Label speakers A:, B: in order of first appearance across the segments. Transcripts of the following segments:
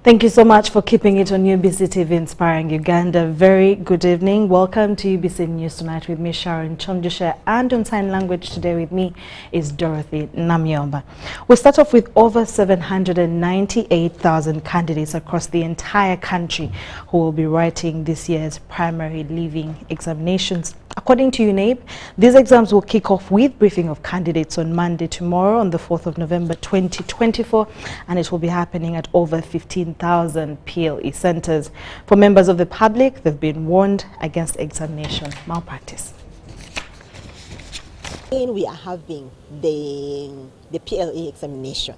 A: Thank you so much for keeping it on UBC TV Inspiring Uganda. Very good evening. Welcome to UBC News Tonight with me, Sharon Kyomugisha, and on sign language today with me is Dorothy Namyomba. We'll start off with over 798,000 candidates across the entire country who will be writing this year's primary leaving examinations. According to UNAIP, these exams will kick off with briefing of candidates on Monday tomorrow on the 4th of November 2024, and it will be happening at over 15,000 PLE centers. For members of the public, they've been warned against examination malpractice.
B: We are having the PLE examination.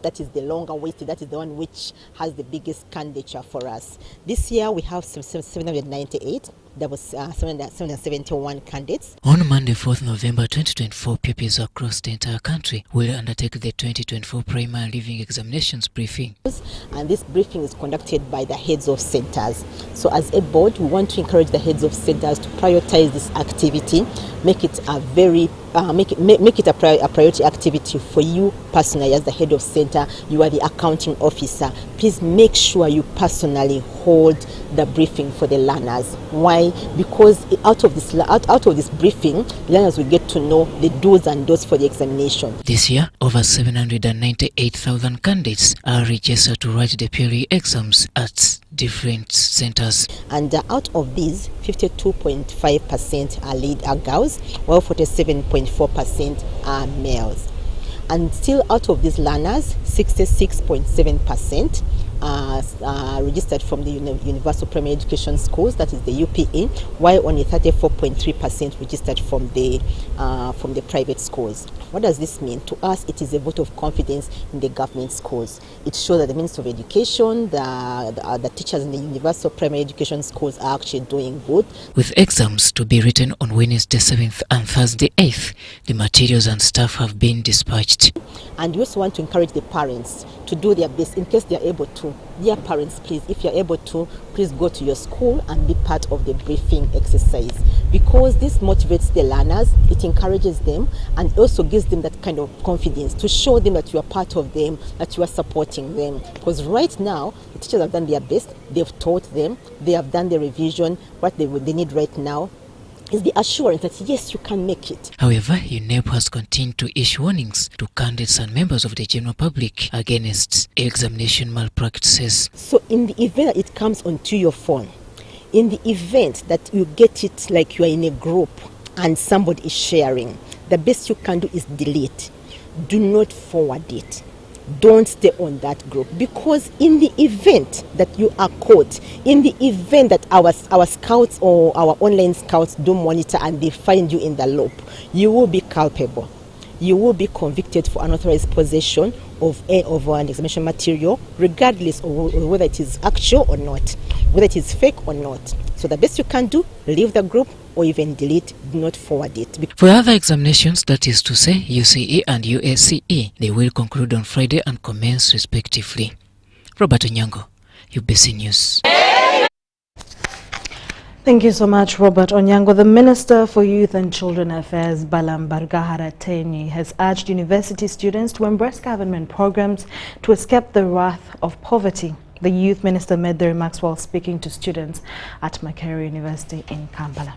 B: That is the longer waited, that is the one which has the biggest candidature for us. This year we have 798. There was 771 candidates.
C: On Monday, 4th November 2024, pupils across the entire country will undertake the 2024 primary leaving examinations briefing.
B: And this briefing is conducted by the heads of centers. So as a board, we want to encourage the heads of centers to prioritize this activity, make it a very make it a priority activity for you personally as the head of center. You are the accounting officer. Please make sure you personally hold the briefing for the learners. Why? Because out of this briefing, learners will get to know the do's and don'ts for the examination.
C: This year, over 798,000 candidates are registered to write the PLE exams at different centers.
B: And out of these, 52.5% are girls, while 47.4% are males. And still out of these learners, 66.7% are registered from the Universal Primary Education Schools, that is the UPE, while only 34.3% registered from the private schools. What does this mean? To us, it is a vote of confidence in the government schools. It shows that the Minister of Education, the teachers in the Universal Primary Education Schools are actually doing good.
C: With exams to be written on Wednesday 7th and Thursday 8th, the materials and staff have been dispatched.
B: And we also want to encourage the parents to do their best in case they are able to. Dear parents, please, if you're able to, please go to your school and be part of the briefing exercise, because this motivates the learners, it encourages them, and also gives them that kind of confidence to show them that you are part of them, that you are supporting them. Because right now, the teachers have done their best, they've taught them, they have done the revision. What they need right now is the assurance that yes, you can make it.
C: However, UNAIP has continued to issue warnings to candidates and members of the general public against examination malpractices.
B: So in the event that it comes onto your phone, in the event that you get it like you are in a group and somebody is sharing, the best you can do is delete. Do not forward it. Don't stay on that group, because in the event that you are caught, in the event that our scouts or our online scouts do monitor and they find you in the loop, you will be culpable. You will be convicted for unauthorized possession of an examination material, regardless of whether it is actual or not, whether it is fake or not. So the best you can do, leave the group or even delete, do not forward it.
C: For other examinations, that is to say UCE and UACE, they will conclude on Friday and commence respectively. Robert Onyango, UBC News.
A: Thank you so much, Robert Onyango. The Minister for Youth and Children Affairs, Balambargahara-Tenyi, has urged university students to embrace government programs to escape the wrath of poverty. The Youth Minister made the remarks while speaking to students at Makerere University in Kampala.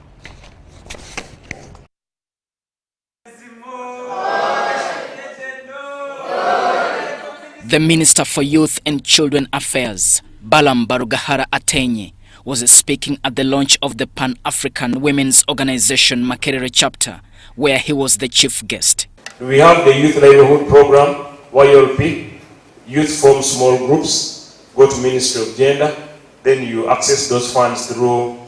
D: The Minister for Youth and Children Affairs, Balambargahara-Tenyi, was speaking at the launch of the Pan-African Women's Organization Makerere chapter, where he was the chief guest.
E: We have the Youth Livelihood Program, YLP. Youth form small groups, go to Ministry of Gender, then you access those funds through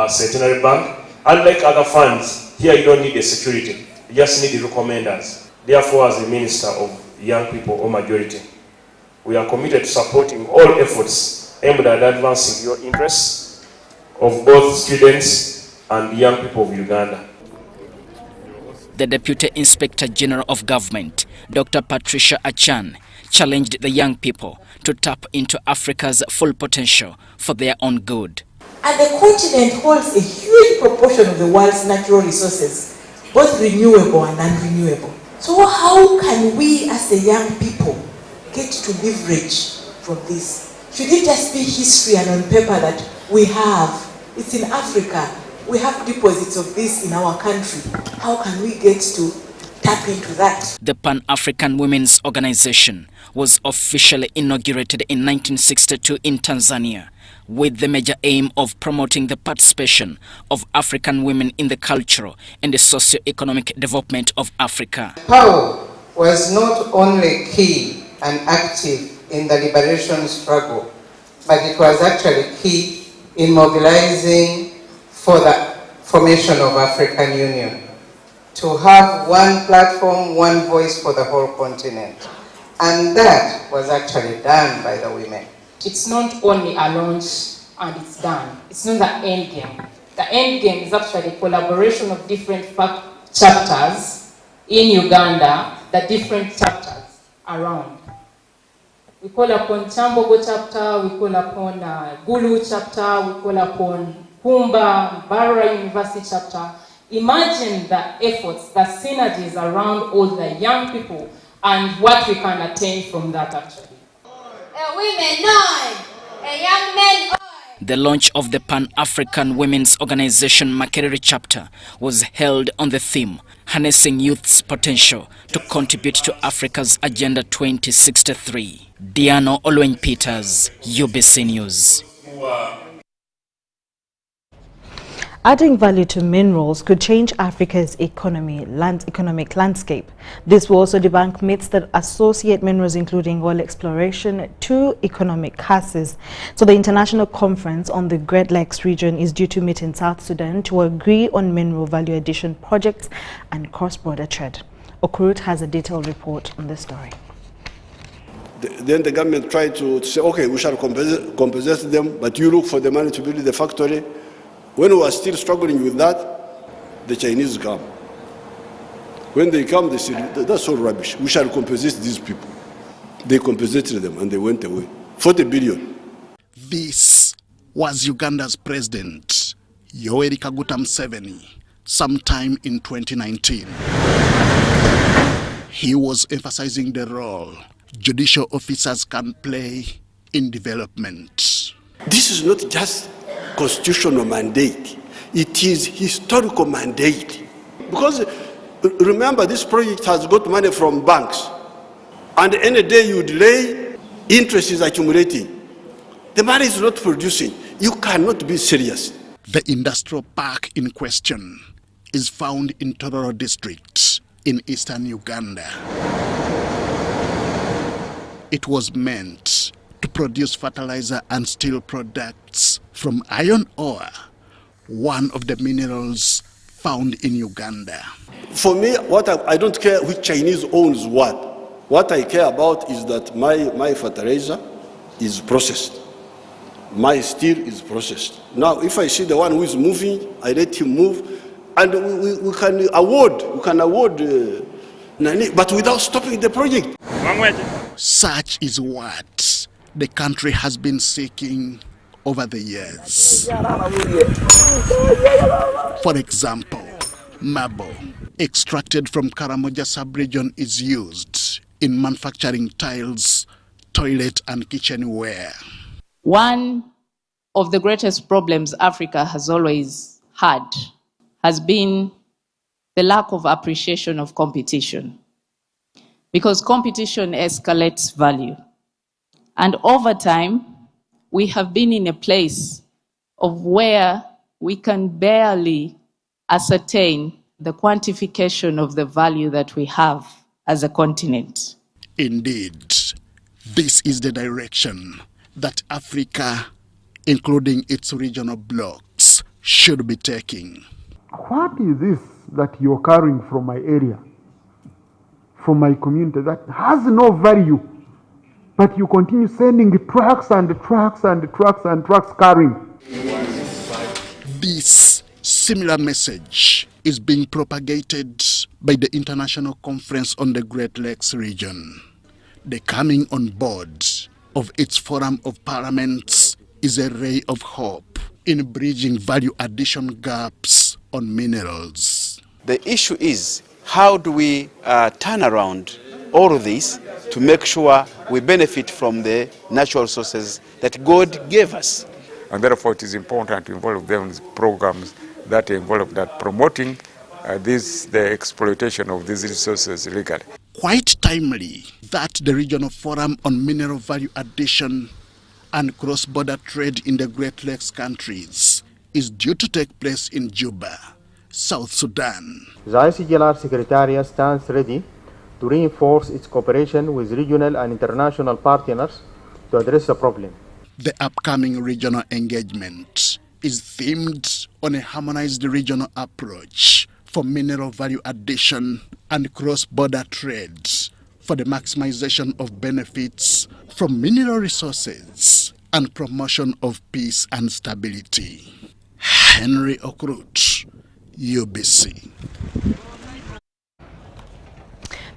E: Centenary Bank. Unlike other funds, here you don't need a security, you just need the recommenders. Therefore, as the Minister of Young People or Majority, we are committed to supporting all efforts aimed at advancing your interests of both students and young people of Uganda.
D: The Deputy Inspector General of Government, Dr. Patricia Achan, challenged the young people to tap into Africa's full potential for their own good.
F: And the continent holds a huge proportion of the world's natural resources, both renewable and non-renewable. So how can we as the young people get to leverage from this Should it just be history and on paper that we have? It's in Africa. We have deposits of this in our country. How can we get to tap into that?
D: The Pan-African Women's Organization was officially inaugurated in 1962 in Tanzania, with the major aim of promoting the participation of African women in the cultural and the socio-economic development of Africa.
G: Power was not only key and active in the liberation struggle, but it was actually key in mobilizing for the formation of African Union, to have one platform, one voice for the whole continent. And that was actually done by the women.
H: It's not only a launch and it's done. It's not the end game. The end game is actually a collaboration of different chapters in Uganda, the different chapters around. We call upon Chambogo chapter, we call upon Gulu chapter, we call upon Kumba, Barra University chapter. Imagine the efforts, the synergies around all the young people and what we can attain from that actually.
I: Women on, young men on.
D: The launch of the Pan-African Women's Organization Makerere chapter was held on the theme, Harnessing Youth's Potential to Contribute to Africa's Agenda 2063. Diano Olwen-Peters, UBC News.
A: Adding value to minerals could change Africa's economic landscape. This will also debunk myths that associate minerals, including oil exploration, to economic causes. So the International Conference on the Great Lakes region is due to meet in South Sudan to agree on mineral value addition projects and cross-border trade. Okurut has a detailed report on this story.
J: Then the government tried to say, okay, we shall compensate them, but you look for the money to build the factory. When we are still struggling with that, the Chinese come. When they come, they said, that's all rubbish. We shall compensate these people. They compensated them and they went away. 40 billion.
K: This was Uganda's president, Yoweri Kaguta Museveni, sometime in 2019. He was emphasizing the role judicial officers can play in development.
J: This is not just constitutional mandate, it is historical mandate. Because remember, this project has got money from banks, and any day you delay, interest is accumulating. The money is not producing. You cannot be serious.
K: The industrial park in question is found in Tororo district in eastern Uganda. It was meant to produce fertilizer and steel products from iron ore, one of the minerals found in Uganda.
J: For me, I don't care which Chinese owns what. What I care about is that my fertilizer is processed. My steel is processed. Now, if I see the one who is moving, I let him move, and we can award, but without stopping the project.
K: Such is what the country has been seeking over the years. For example, marble extracted from Karamoja sub-region is used in manufacturing tiles, toilet and kitchenware.
H: One of the greatest problems Africa has always had has been the lack of appreciation of competition. Because competition escalates value. And over time, we have been in a place of where we can barely ascertain the quantification of the value that we have as a continent.
K: Indeed, this is the direction that Africa, including its regional blocks, should be taking.
L: What is this that you're carrying from my area, from my community, that has no value, but you continue sending trucks and trucks and trucks and trucks carrying?
K: This similar message is being propagated by the International Conference on the Great Lakes region. The coming on board of its Forum of Parliaments is a ray of hope in bridging value addition gaps on minerals.
M: The issue is, how do we turn around all of this to make sure we benefit from the natural resources that God gave us.
N: And therefore it is important to involve them in programs that involve that promoting the exploitation of these resources legally.
K: Quite timely that the Regional Forum on Mineral Value Addition and Cross-Border Trade in the Great Lakes countries is due to take place in Juba, South Sudan.
O: The ICGLR Secretariat stands ready to reinforce its cooperation with regional and international partners to address the problem.
K: The upcoming regional engagement is themed on a harmonized regional approach for mineral value addition and cross-border trade for the maximization of benefits from mineral resources and promotion of peace and stability. Henry Okrut, UBC.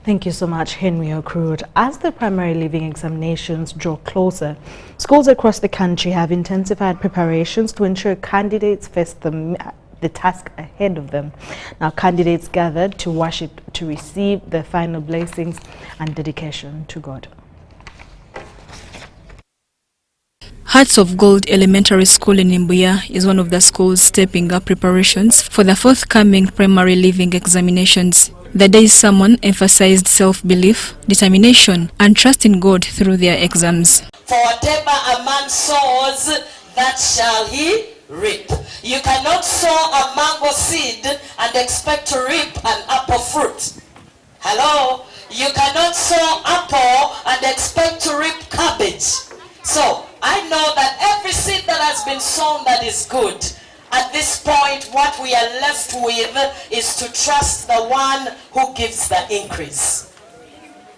A: Thank you so much, Henry Okrut. As the primary living examinations draw closer, schools across the country have intensified preparations to ensure candidates face the task ahead of them. Now, candidates gathered to worship to receive their final blessings and dedication to God.
P: Hearts of Gold Elementary School in Imbuya is one of the schools stepping up preparations for the forthcoming primary living examinations. The day's sermon emphasized self-belief, determination, and trust in God through their exams.
Q: For whatever a man sows, that shall he reap. You cannot sow a mango seed and expect to reap an apple fruit. Hello? You cannot sow apple and expect to reap cabbage. So, I know that every seed that has been sown that is good, at this point what we are left with is to trust the one who gives the increase.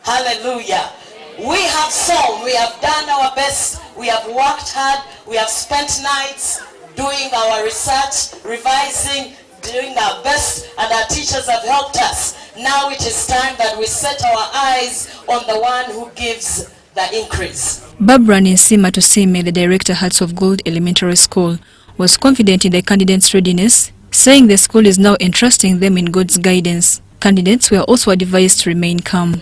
Q: Hallelujah. We have sown, we have done our best, we have worked hard, we have spent nights doing our research, revising, doing our best, and our teachers have helped us. Now it is time that we set our eyes on the one who gives the increase.
P: Barbara Nsima Tusime, the director Hearts of Gold Elementary School, was confident in the candidates' readiness, saying the school is now entrusting them in God's guidance. Candidates were also advised to remain calm.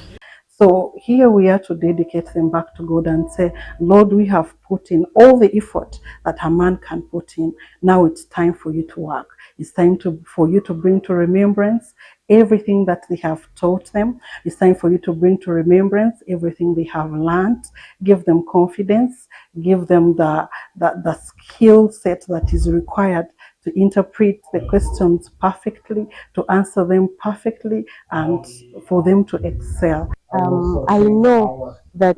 R: So here we are to dedicate them back to God and say, Lord, we have put in all the effort that a man can put in. Now it's time for you to work. It's time for you to bring to remembrance everything that they have taught them. It's time for you to bring to remembrance everything they have learned. Give them confidence. Give them the skill set that is required to interpret the questions perfectly, to answer them perfectly, and for them to excel.
S: I know that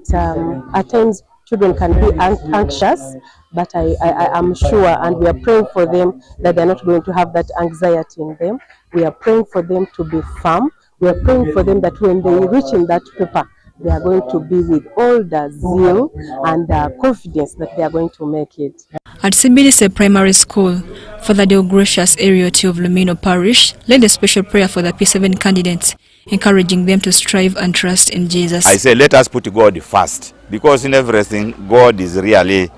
S: at times children can be anxious, but I am sure, and we are praying for them, that they're not going to have that anxiety in them. We are praying for them to be firm. We are praying for them that when they reach in that paper, they are going to be with all the zeal and confidence that they are going to make it.
P: At CBDC Primary School, Father Deogracious Arioti of Lumino Parish led a special prayer for the P7 candidates, encouraging them to strive and trust in Jesus.
T: I say let us put God first, because in everything God is really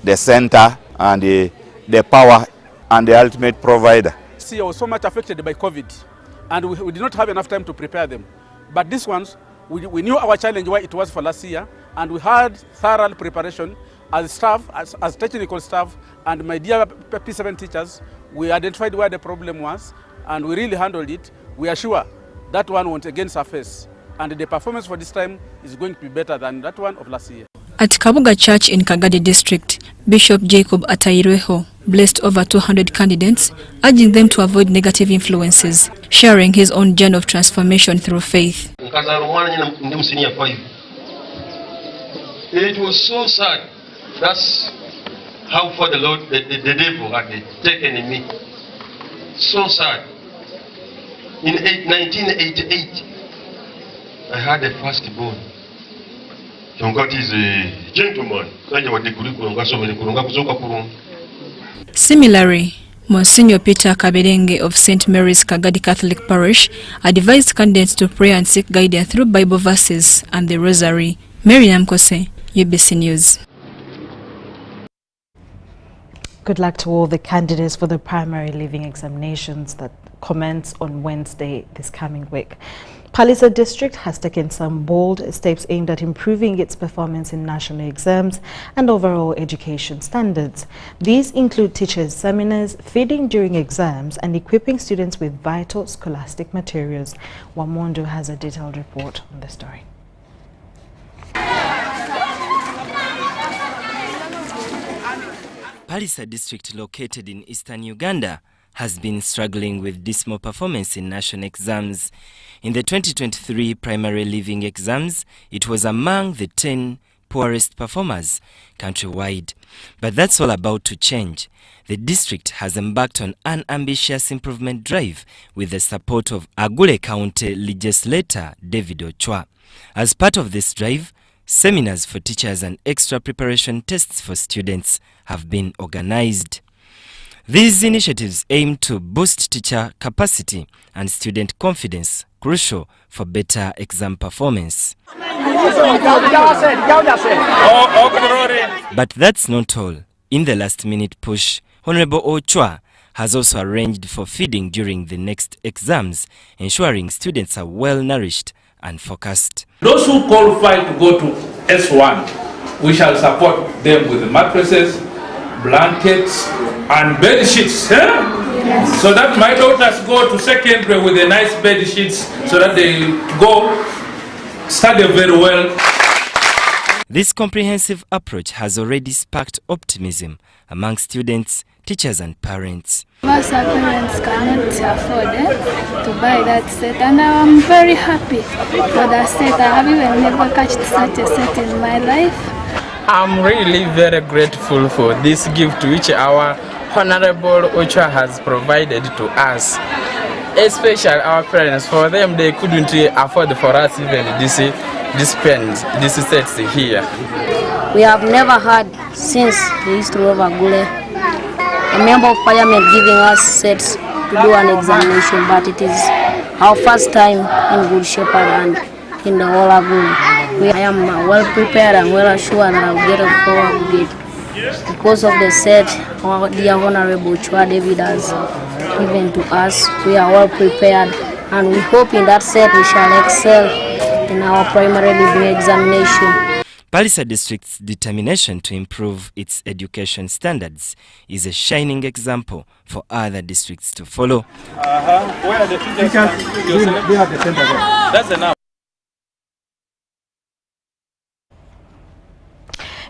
T: the center and the power and the ultimate provider.
U: I was so much affected by COVID, and we did not have enough time to prepare them. But these ones, we knew our challenge, why it was for last year, and we had thorough preparation as staff, as technical staff, and my dear P7 teachers. We identified where the problem was, and we really handled it. We are sure that one won't again surface, and the performance for this time is going to be better than that one of last year.
P: At Kabuga Church in Kagadi District, Bishop Jacob Ataireho blessed over 200 candidates, urging them to avoid negative influences, sharing his own journey of transformation through faith.
V: It was so sad. That's how far the Lord, the devil had taken in me. So sad. In 1988, I had a firstborn. God is a gentleman.
P: Similarly, Monsignor Peter Kaberenge of St. Mary's Kagadi Catholic Parish advised candidates to pray and seek guidance through Bible verses and the Rosary. Mary Namkose, UBC News.
A: Good luck to all the candidates for the primary living examinations that commence on Wednesday this coming week. Palisa District has taken some bold steps aimed at improving its performance in national exams and overall education standards. These include teachers' seminars, feeding during exams, and equipping students with vital scholastic materials. Wamondo has a detailed report on the story.
B: Palisa District, located in eastern Uganda, has been struggling with dismal performance in national exams. In the 2023 primary leaving exams, it was among the 10 poorest performers countrywide. But that's all about to change. The district has embarked on an ambitious improvement drive with the support of Agule County legislator David Ochwa. As part of this drive, seminars for teachers and extra preparation tests for students have been organized. These initiatives aim to boost teacher capacity and student confidence, crucial for better exam performance. But that's not all. In the last-minute push, Honorable Ochwa has also arranged for feeding during the next exams, ensuring students are well-nourished and focused.
C: Those who qualify to go to S1, we shall support them with mattresses, blankets, and bed sheets. Yes. So that my daughters go to secondary with a nice bed sheets so that they go study very well.
B: This comprehensive approach has already sparked optimism among students, teachers and parents.
W: Most parents cannot afford to buy that set, and I'm very happy for that set. I have even never catched such a set in my life.
X: I'm really very grateful for this gift which our Honorable Ochwa has provided to us, especially our parents. For them, they couldn't afford for us even this pens, this sets here.
Y: We have never had since the history of Agule a member of parliament giving us sets to do an examination, but it is our first time in Good Shepherd and in the whole Agule. I am well prepared and well assured that I will get a 4 grade. Because of the set our dear Honorable Ochwa David has given to us, we are well prepared and we hope in that set we shall excel in our primary leaving examination.
B: Palisa District's determination to improve its education standards is a shining example for other districts to follow.
C: Where are the teachers? That's enough.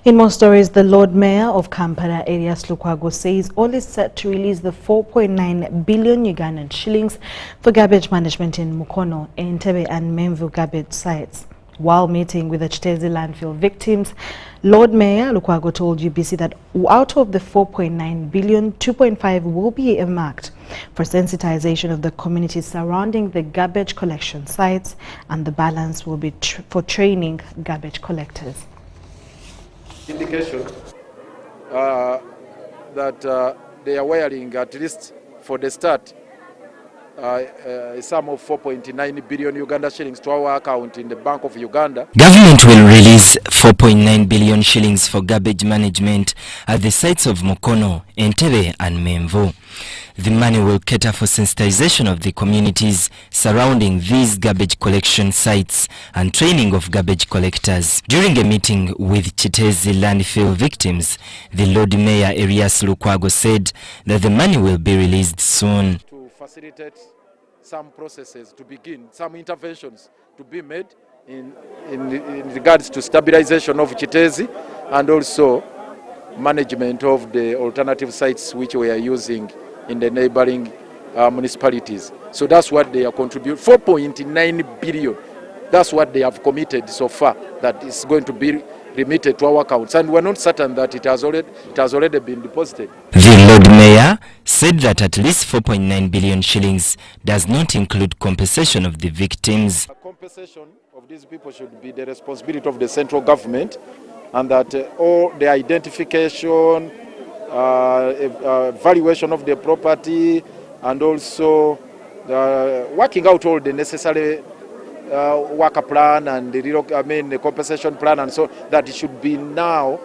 A: In more stories, the Lord Mayor of Kampala, Elias Lukwago, says all is set to release the 4.9 billion Ugandan shillings for garbage management in Mukono, Entebbe and Menvu garbage sites. While meeting with the Chitezi landfill victims, Lord Mayor Lukwago told UBC that out of the 4.9 billion, 2.5 will be earmarked for sensitization of the communities surrounding the garbage collection sites, and the balance will be for training garbage collectors.
Z: Indication that they are wiring, at least for the start, a sum of 4.9 billion Uganda shillings to our account in the Bank of Uganda.
B: Government will release 4.9 billion shillings for garbage management at the sites of Mukono, Entebbe and Menvu. The money will cater for sensitization of the communities surrounding these garbage collection sites and training of garbage collectors. During a meeting with Chitezi landfill victims, the Lord Mayor Elias Lukwago said that the money will be released soon.
Z: To facilitate some processes to begin, some interventions to be made in regards to stabilization of Chitezi and also management of the alternative sites which we are using in the neighboring municipalities. So that's what they are contributing, 4.9 billion. That's what they have committed so far, that is going to be remitted to our accounts. And we're not certain that it has already been deposited.
B: The Lord Mayor said that at least 4.9 billion shillings does not include compensation of the victims.
Z: Compensation of these people should be the responsibility of the central government, and that all the identification, valuation of the property, and also working out all the necessary worker plan and the compensation plan, and so that it should be now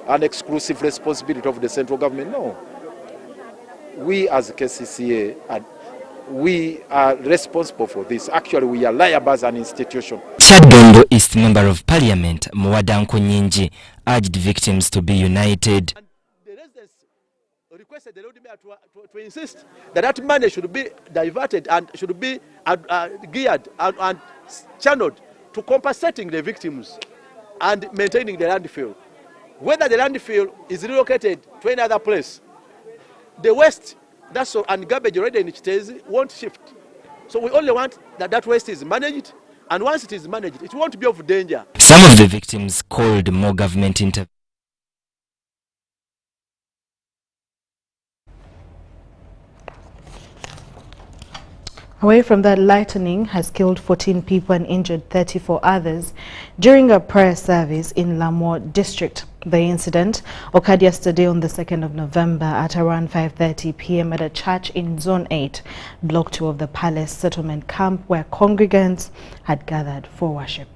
Z: an exclusive responsibility of the central government. No. We as KCCA we are responsible for this. Actually, we are liable as an institution.
B: Kyaddondo East Member of Parliament Muwadanko Nyingi urged victims to be united.
D: Requested the Lord Mayor to insist that money should be diverted and should be geared and channeled to compensating the victims and maintaining the landfill. Whether the landfill is relocated to any other place, the waste that's all, and garbage already in Chitezi won't shift. So we only want that waste is managed, and once it is managed, it won't be of danger.
B: Some of the victims called more government intervention.
A: Away from that, lightning has killed 14 people and injured 34 others during a prayer service in Lamor district. The incident occurred yesterday on the 2nd of November at around 5:30 p.m. at a church in Zone 8, Block 2 of the Palace Settlement Camp, where congregants had gathered for worship.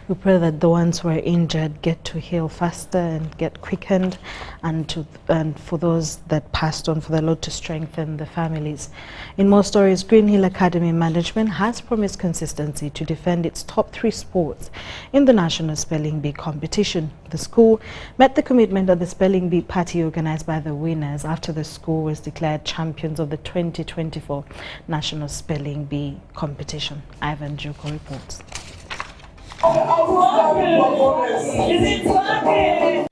A: We pray that the ones who are injured get to heal faster and get quickened, and for those that passed on, for the Lord to strengthen the families. In more stories, Green Hill Academy Management has promised consistency to defend its top 3 sports in the National Spelling Bee competition. The school met the commitment of the Spelling Bee party organized by the winners after the school was declared champions of the 2024 National Spelling Bee competition. Ivan Juko reports.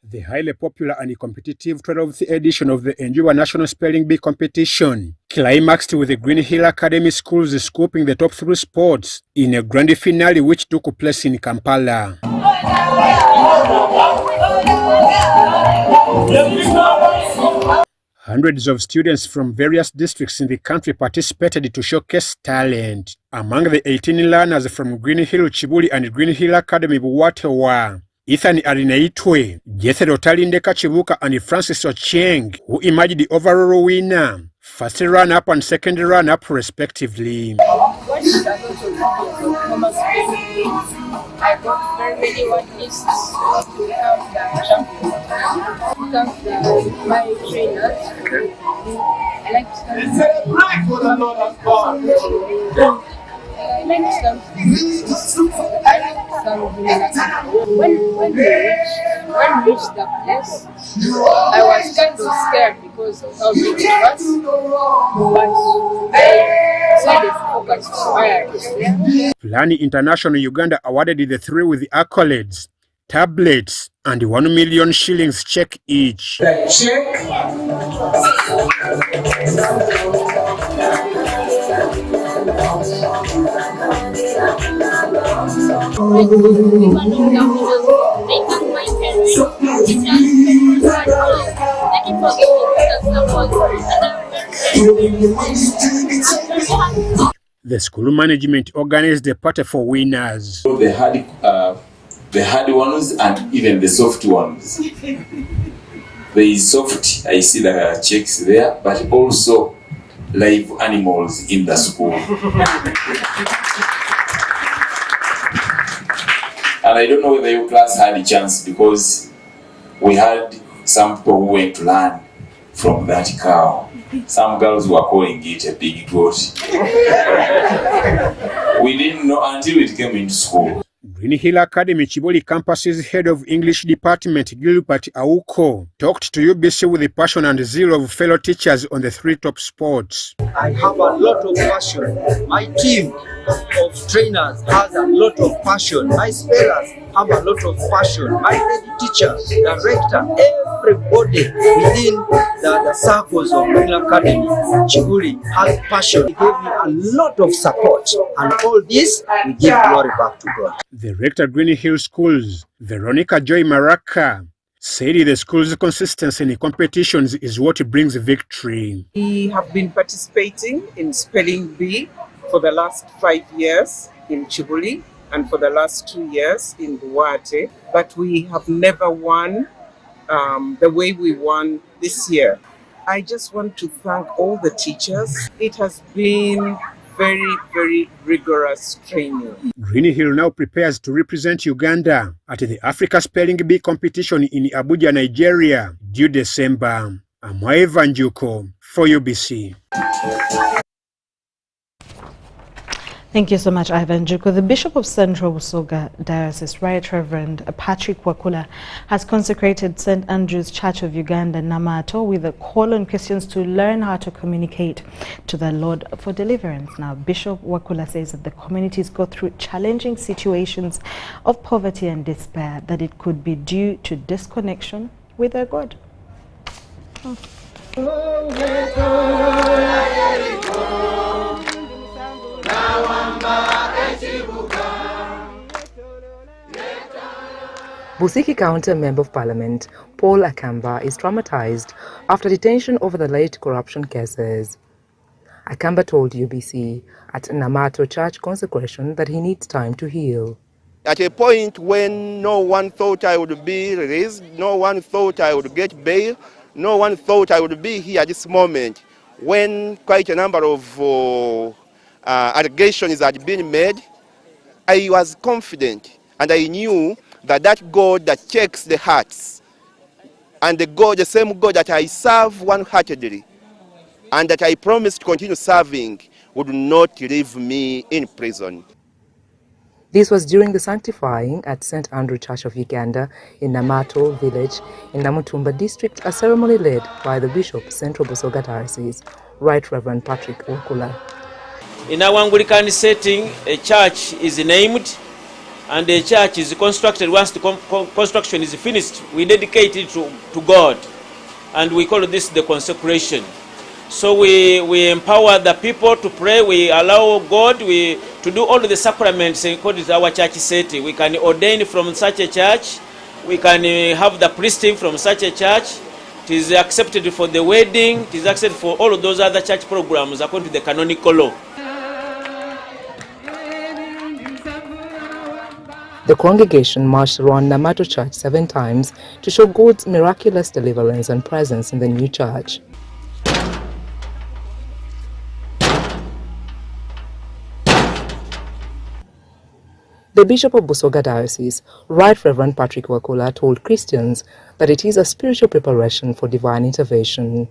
E: The highly popular and competitive 12th edition of the Endure National Spelling Bee competition climaxed with the Green Hill Academy schools scooping the top 3 spots in a grand finale which took place in Kampala. Hundreds of students from various districts in the country participated to showcase talent. Among the 18 learners from Green Hill Chibuli and Green Hill Academy Buwatewa, Ethan Arinaitwe, Jethro Talindeka Chibuka and Francis Ocheng, who emerged the overall winner, first runner-up and second runner-up respectively.
F: What is a lot of performance I got very many witnesses to become the champion. thank my trainers. I like to thank when we reached the place, I was kind of scared because of how big it was, but I decided to focus on why I was there.
E: Plani International Uganda awarded the three with accolades, tablets, and 1 million shillings check each. The school management organized a party for winners.
G: The hard ones and even the soft ones. There is soft, I see the checks there, but also live animals in the school. And I don't know whether your class had a chance, because we had some people who went to learn from that cow. Some girls were calling it a big goat. We didn't know until it came into school.
E: Green Hill Academy Chiboli campus's head of English department, Gilbert Auko, talked to UBC with the passion and zeal of fellow teachers on the three top sports.
H: I have a lot of passion. My team of trainers has a lot of passion. My spellers have a lot of passion. My head teacher, director, everybody within the circles of Green Academy, Chibuli, has passion. He gave me a lot of support, and all this we give glory back to God.
E: The rector of Green Hill Schools, Veronica Joy Maraka, said the school's consistency in competitions is what brings victory.
I: We have been participating in Spelling Bee for the last 5 years in Chibuli and for the last 2 years in Buwate, but we have never won the way we won this year. I just want to thank all the teachers. It has been very, very rigorous training.
E: Green Hill now prepares to represent Uganda at the Africa Spelling Bee competition in Abuja, Nigeria, due December. I'm Ivan Juko for UBC.
A: Thank you so much, Ivan Juko. The Bishop of Central Busoga Diocese, Right Reverend Patrick Wakula, has consecrated St. Andrew's Church of Uganda, Namato, with a call on Christians to learn how to communicate to the Lord for deliverance. Now, Bishop Wakula says that the communities go through challenging situations of poverty and despair, that it could be due to disconnection with their God.
J: Busiki County Member of Parliament Paul Akamba is traumatized after detention over the late corruption cases. Akamba told UBC at Namato Church consecration that he needs time to heal.
L: At a point when no one thought I would be released, no one thought I would get bail, no one thought I would be here at this moment, when quite a number of allegations had been made, I was confident and I knew that that God that checks the hearts, and the same God that I serve one-heartedly and that I promised to continue serving, would not leave me in prison.
J: This was during the sanctifying at St. Andrew Church of Uganda in Namato village in Namutumba district, a ceremony led by the Bishop, Central Busoga Diocese, Right Reverend Patrick Wakula.
M: In our Anglican setting, a church is named and a church is constructed. Once the construction is finished, we dedicate it to God, and we call this the consecration. So we empower the people to pray, we allow God to do all the sacraments according to our church setting. We can ordain from such a church, we can have the priesting from such a church. It is accepted for the wedding, it is accepted for all of those other church programs according to the canonical law.
J: The congregation marched around Namato Church 7 times to show God's miraculous deliverance and presence in the new church. The Bishop of Busoga Diocese, Right Reverend Patrick Wakula, told Christians that it is a spiritual preparation for divine intervention.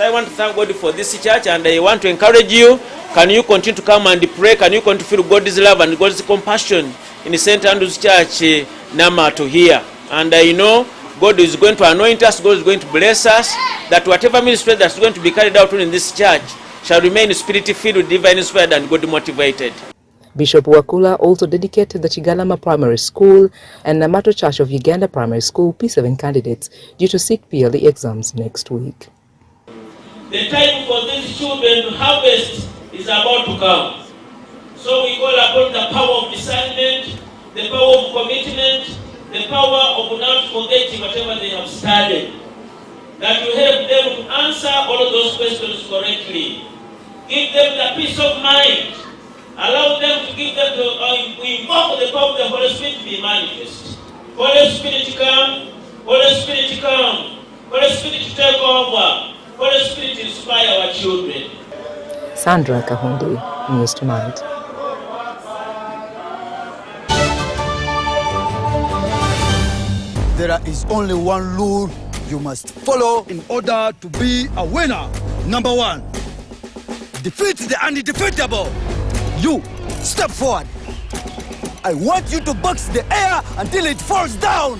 M: I want to thank God for this church, and I want to encourage you. Can you continue to come and pray? Can you continue to feel God's love and God's compassion in St. Andrew's Church, Namato here? And I know God is going to anoint us, God is going to bless us, that whatever ministry that's going to be carried out in this church shall remain spirit-filled, with divine inspired and God-motivated.
J: Bishop Wakula also dedicated the Chigalama Primary School and Namato Church of Uganda Primary School P7 candidates due to sit PLE exams next week.
M: The time for these children to harvest is about to come. So we call upon the power of discernment, the power of commitment, the power of not forgetting whatever they have studied. That will help them to answer all of those questions correctly. Give them the peace of mind. Allow them to give them invoke the power of the Holy Spirit to be manifest. Holy Spirit come, Holy Spirit come, Holy Spirit take over, Holy Spirit inspire our children.
J: Sandra Kahundi, News Tonight.
K: There is only one rule you must follow in order to be a winner. Number 1, defeat the undefeatable. You, step forward. I want you to box the air until it falls down.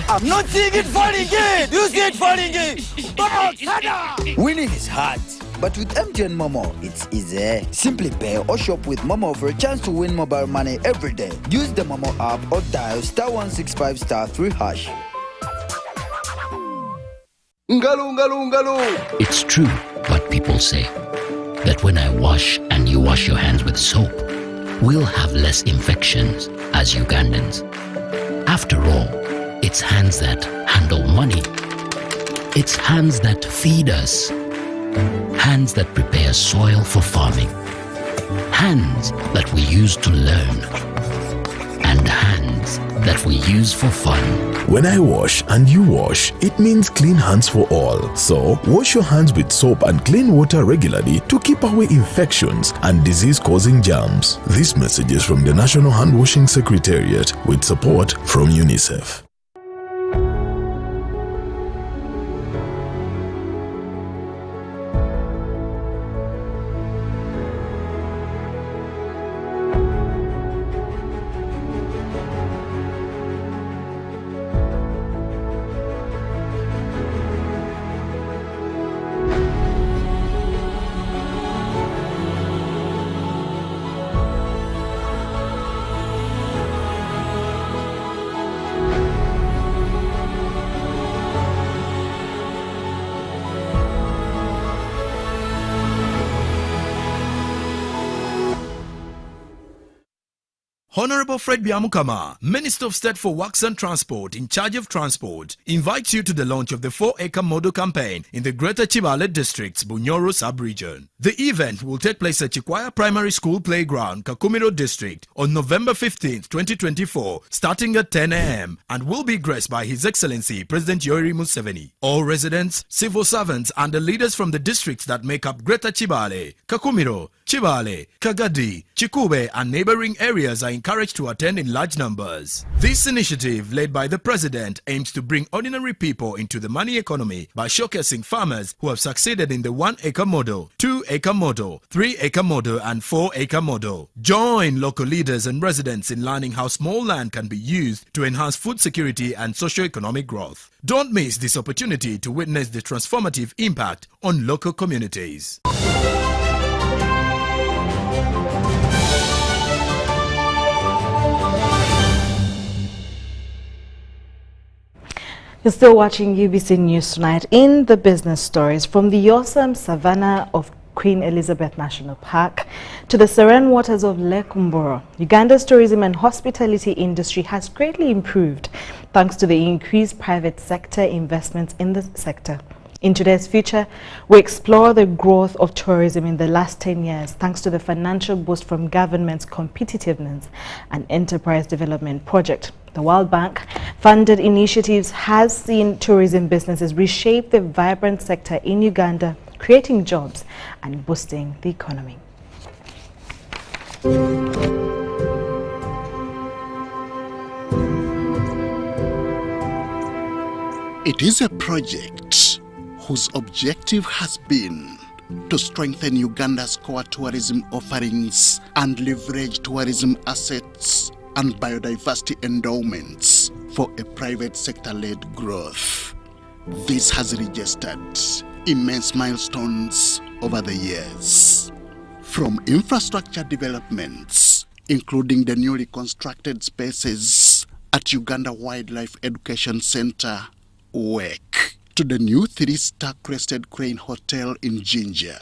K: I'm not seeing it falling in. You see it falling in. Box, harder. Winning is hard, but with MTN Momo, it's easy. Simply pay or shop with Momo for a chance to win mobile money every day. Use the Momo app or dial *165*3#.
N: Ngalu, ngalu, ngalu. It's true what people say, that when I wash and you wash your hands with soap, we'll have less infections as Ugandans. After all, it's hands that handle money. It's hands that feed us. Hands that prepare soil for farming. Hands that we use to learn. And hands that we use for fun.
O: When I wash and you wash, it means clean hands for all. So, wash your hands with soap and clean water regularly to keep away infections and disease-causing germs. This message is from the National Hand Washing Secretariat with support from UNICEF.
Q: Honorable Fred Biamukama, Minister of State for Works and Transport in charge of transport, invites you to the launch of the 4-acre model campaign in the Greater Chibale District's Bunyoro sub-region. The event will take place at Chikwaya Primary School Playground, Kakumiro District on November 15, 2024, starting at 10 a.m. and will be graced by His Excellency President Yoweri Museveni. All residents, civil servants and the leaders from the districts that make up Greater Chibale, Kakumiro, Chibale, Kagadi, Chikube and neighboring areas are encouraged to attend in large numbers. This initiative, led by the President, aims to bring ordinary people into the money economy by showcasing farmers who have succeeded in the 1-acre model, 2-acre model, 3-acre model and 4-acre model. Join local leaders and residents in learning how small land can be used to enhance food security and socio-economic growth. Don't miss this opportunity to witness the transformative impact on local communities.
A: You're still watching UBC News Tonight. In the business stories, from the awesome savannah of Queen Elizabeth National Park to the serene waters of Lake Mboro, Uganda's tourism and hospitality industry has greatly improved thanks to the increased private sector investments in the sector. In today's feature, we explore the growth of tourism in the last 10 years thanks to the financial boost from government's competitiveness and enterprise development project. The World Bank funded initiatives has seen tourism businesses reshape the vibrant sector in Uganda, creating jobs and boosting the economy.
P: It is a project whose objective has been to strengthen Uganda's core tourism offerings and leverage tourism assets and biodiversity endowments for a private sector-led growth. This has registered immense milestones over the years. From infrastructure developments, including the newly constructed spaces at Uganda Wildlife Education Center, WEC, to the new 3-star crested crane hotel in Jinja,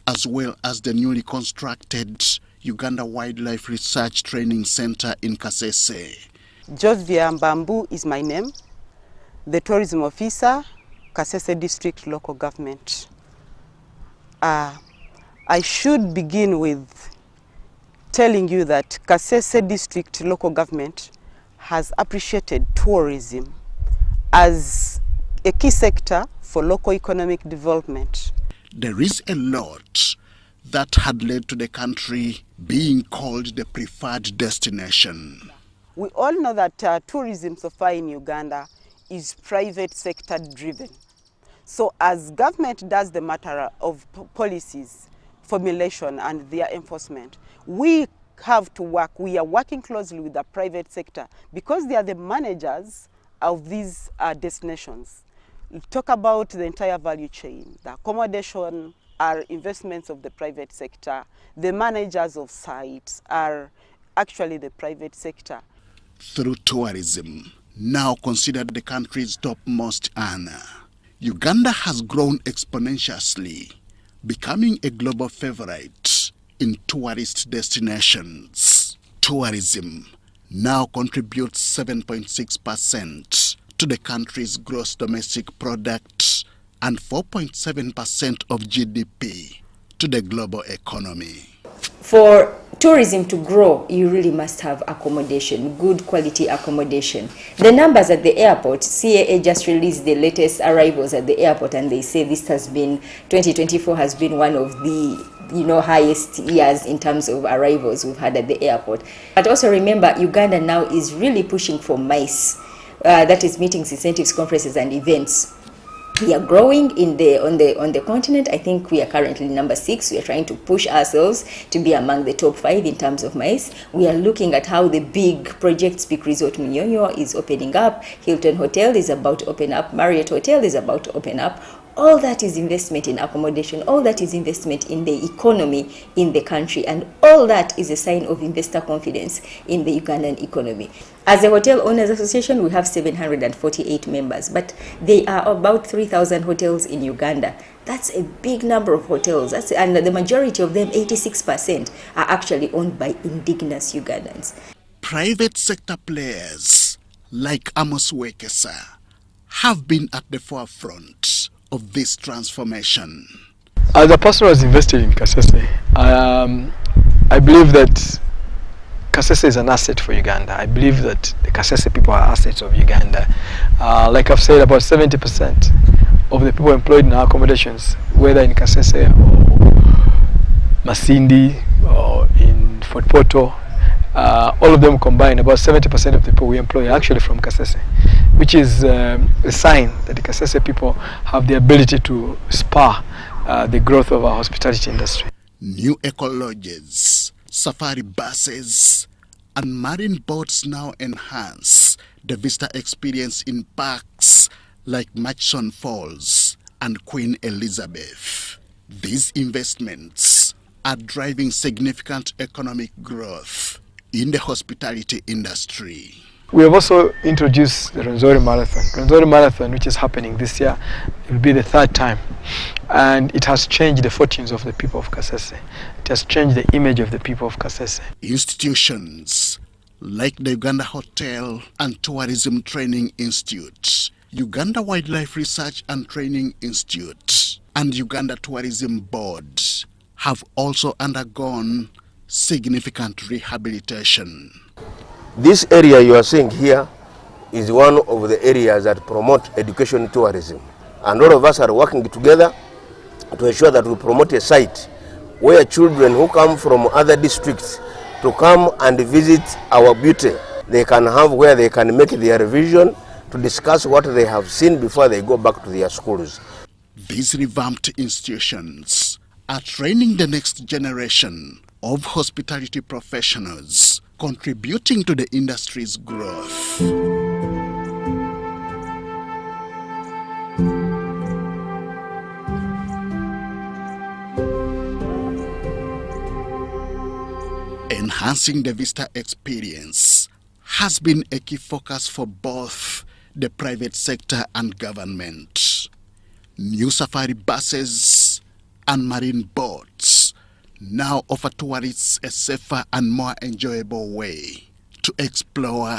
P: as well as the newly constructed Uganda Wildlife Research Training Center in Kasese.
R: Josvia Mbambu is my name, the tourism officer, Kasese District Local Government. I should begin with telling you that Kasese District Local Government has appreciated tourism as a key sector for local economic development. There is a lot that had led to the country being called the preferred destination. We all know that tourism so far in Uganda is private sector driven. So as government does the matter of policies, formulation and their enforcement, we have to work, we are working closely with the private sector because they are the managers of these destinations. We talk about the entire value chain, the accommodation are investments of the private sector, the managers of sites are actually the private sector. Through tourism, now considered the country's topmost earner, Uganda has grown exponentially, becoming a global favorite in tourist destinations. Tourism now contributes 7.6% to the country's gross domestic product and 4.7% of GDP to the global economy.
S: For tourism to grow, you really must have accommodation, good quality accommodation. The numbers at the airport, CAA just released the latest arrivals at the airport, and they say this has been, 2024 has been one of the highest years in terms of arrivals we've had at the airport. But also remember, Uganda now is really pushing for MICE, that is meetings, incentives, conferences and events. We are growing on the continent. I think we are currently number 6. We are trying to push ourselves to be among the top 5 in terms of MICE. We are looking at how the big projects, Peak Resort Munyonyo is opening up, Hilton Hotel is about to open up, Marriott Hotel is about to open up. All that is investment in accommodation, all that is investment in the economy in the country, and all that is a sign of investor confidence in the Ugandan economy. As a Hotel Owners Association, we have 748 members, but there are about 3,000 hotels in Uganda. That's a big number of hotels, and the majority of them, 86%, are actually owned by indigenous Ugandans.
P: Private sector players like Amos Wekesa have been at the forefront of this transformation.
T: As a person who has invested in Kasese, I believe that Kasese is an asset for Uganda. I believe that the Kasese people are assets of Uganda. Like I've said, about 70% of the people employed in our accommodations, whether in Kasese or Masindi or in Fort Porto, all of them combined, about 70% of the people we employ are actually from Kasese, which is a sign that the Kasese people have the ability to spur the growth of our hospitality industry.
P: New eco lodges, safari buses, and marine boats now enhance the visitor experience in parks like Murchison Falls and Queen Elizabeth. These investments are driving significant economic growth in the hospitality industry.
T: We have also introduced the Rwenzori Marathon. Rwenzori Marathon, which is happening this year, it will be the 3rd time. And it has changed the fortunes of the people of Kasese. It has changed the image of the people of Kasese.
P: Institutions like the Uganda Hotel and Tourism Training Institute, Uganda Wildlife Research and Training Institute, and Uganda Tourism Board have also undergone significant rehabilitation.
U: This area you are seeing here is one of the areas that promote education tourism. And all of us are working together to ensure that we promote a site where children who come from other districts to come and visit our beauty, they can have where they can make their revision, to discuss what they have seen before they go back to their schools.
P: These revamped institutions are training the next generation of hospitality professionals, contributing to the industry's growth. Enhancing the visitor experience has been a key focus for both the private sector and government. New safari buses and marine boats now offer tourists a safer and more enjoyable way to explore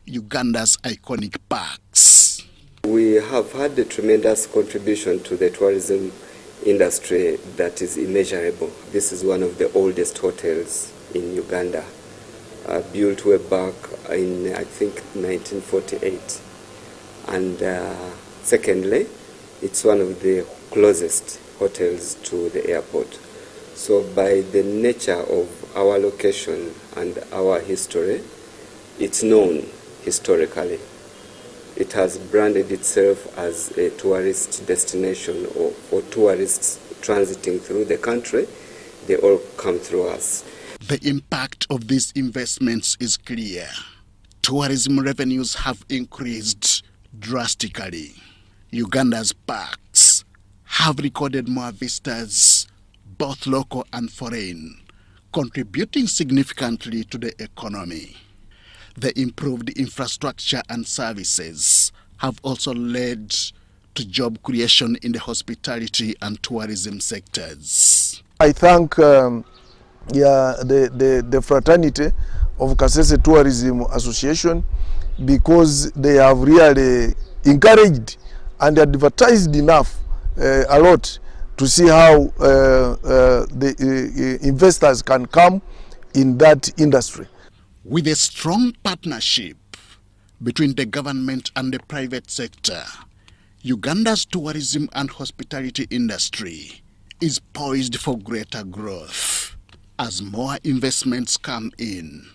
P: Uganda's iconic parks.
C: We have had a tremendous contribution to the tourism industry that is immeasurable. This is one of the oldest hotels in Uganda, built way back in, I think, 1948. And secondly, it's one of the closest hotels to the airport. So by the nature of our location and our history, it's known historically. It has branded itself as a tourist destination, or for tourists transiting through the country, they all come through us.
P: The impact of these investments is clear. Tourism revenues have increased drastically. Uganda's parks have recorded more visitors, both local and foreign, contributing significantly to the economy. The improved infrastructure and services have also led to job creation in the hospitality and tourism sectors.
V: I thank the fraternity of Kasese Tourism Association, because they have really encouraged and advertised enough a lot to see how the investors can come in that industry.
P: With a strong partnership between the government and the private sector, Uganda's tourism and hospitality industry is poised for greater growth. As more investments come in,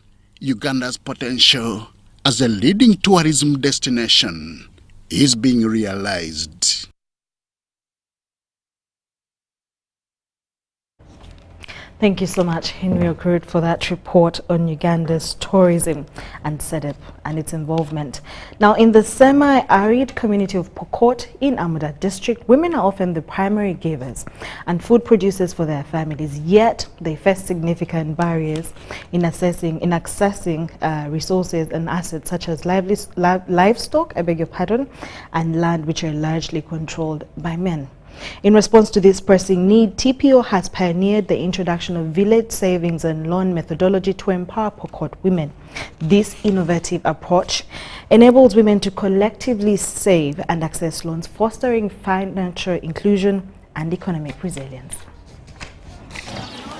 P: Uganda's potential as a leading tourism destination is being realized.
A: Thank you so much, Henry Okurut, for that report on Uganda's tourism and setup and its involvement. Now, in the semi-arid community of Pokot in Amuda district, women are often the primary givers and food producers for their families, yet they face significant barriers in accessing resources and assets such as livestock, and land, which are largely controlled by men. In response to this pressing need, TPO has pioneered the introduction of village savings and loan methodology to empower Pokot women. This innovative approach enables women to collectively save and access loans, fostering financial inclusion and economic resilience.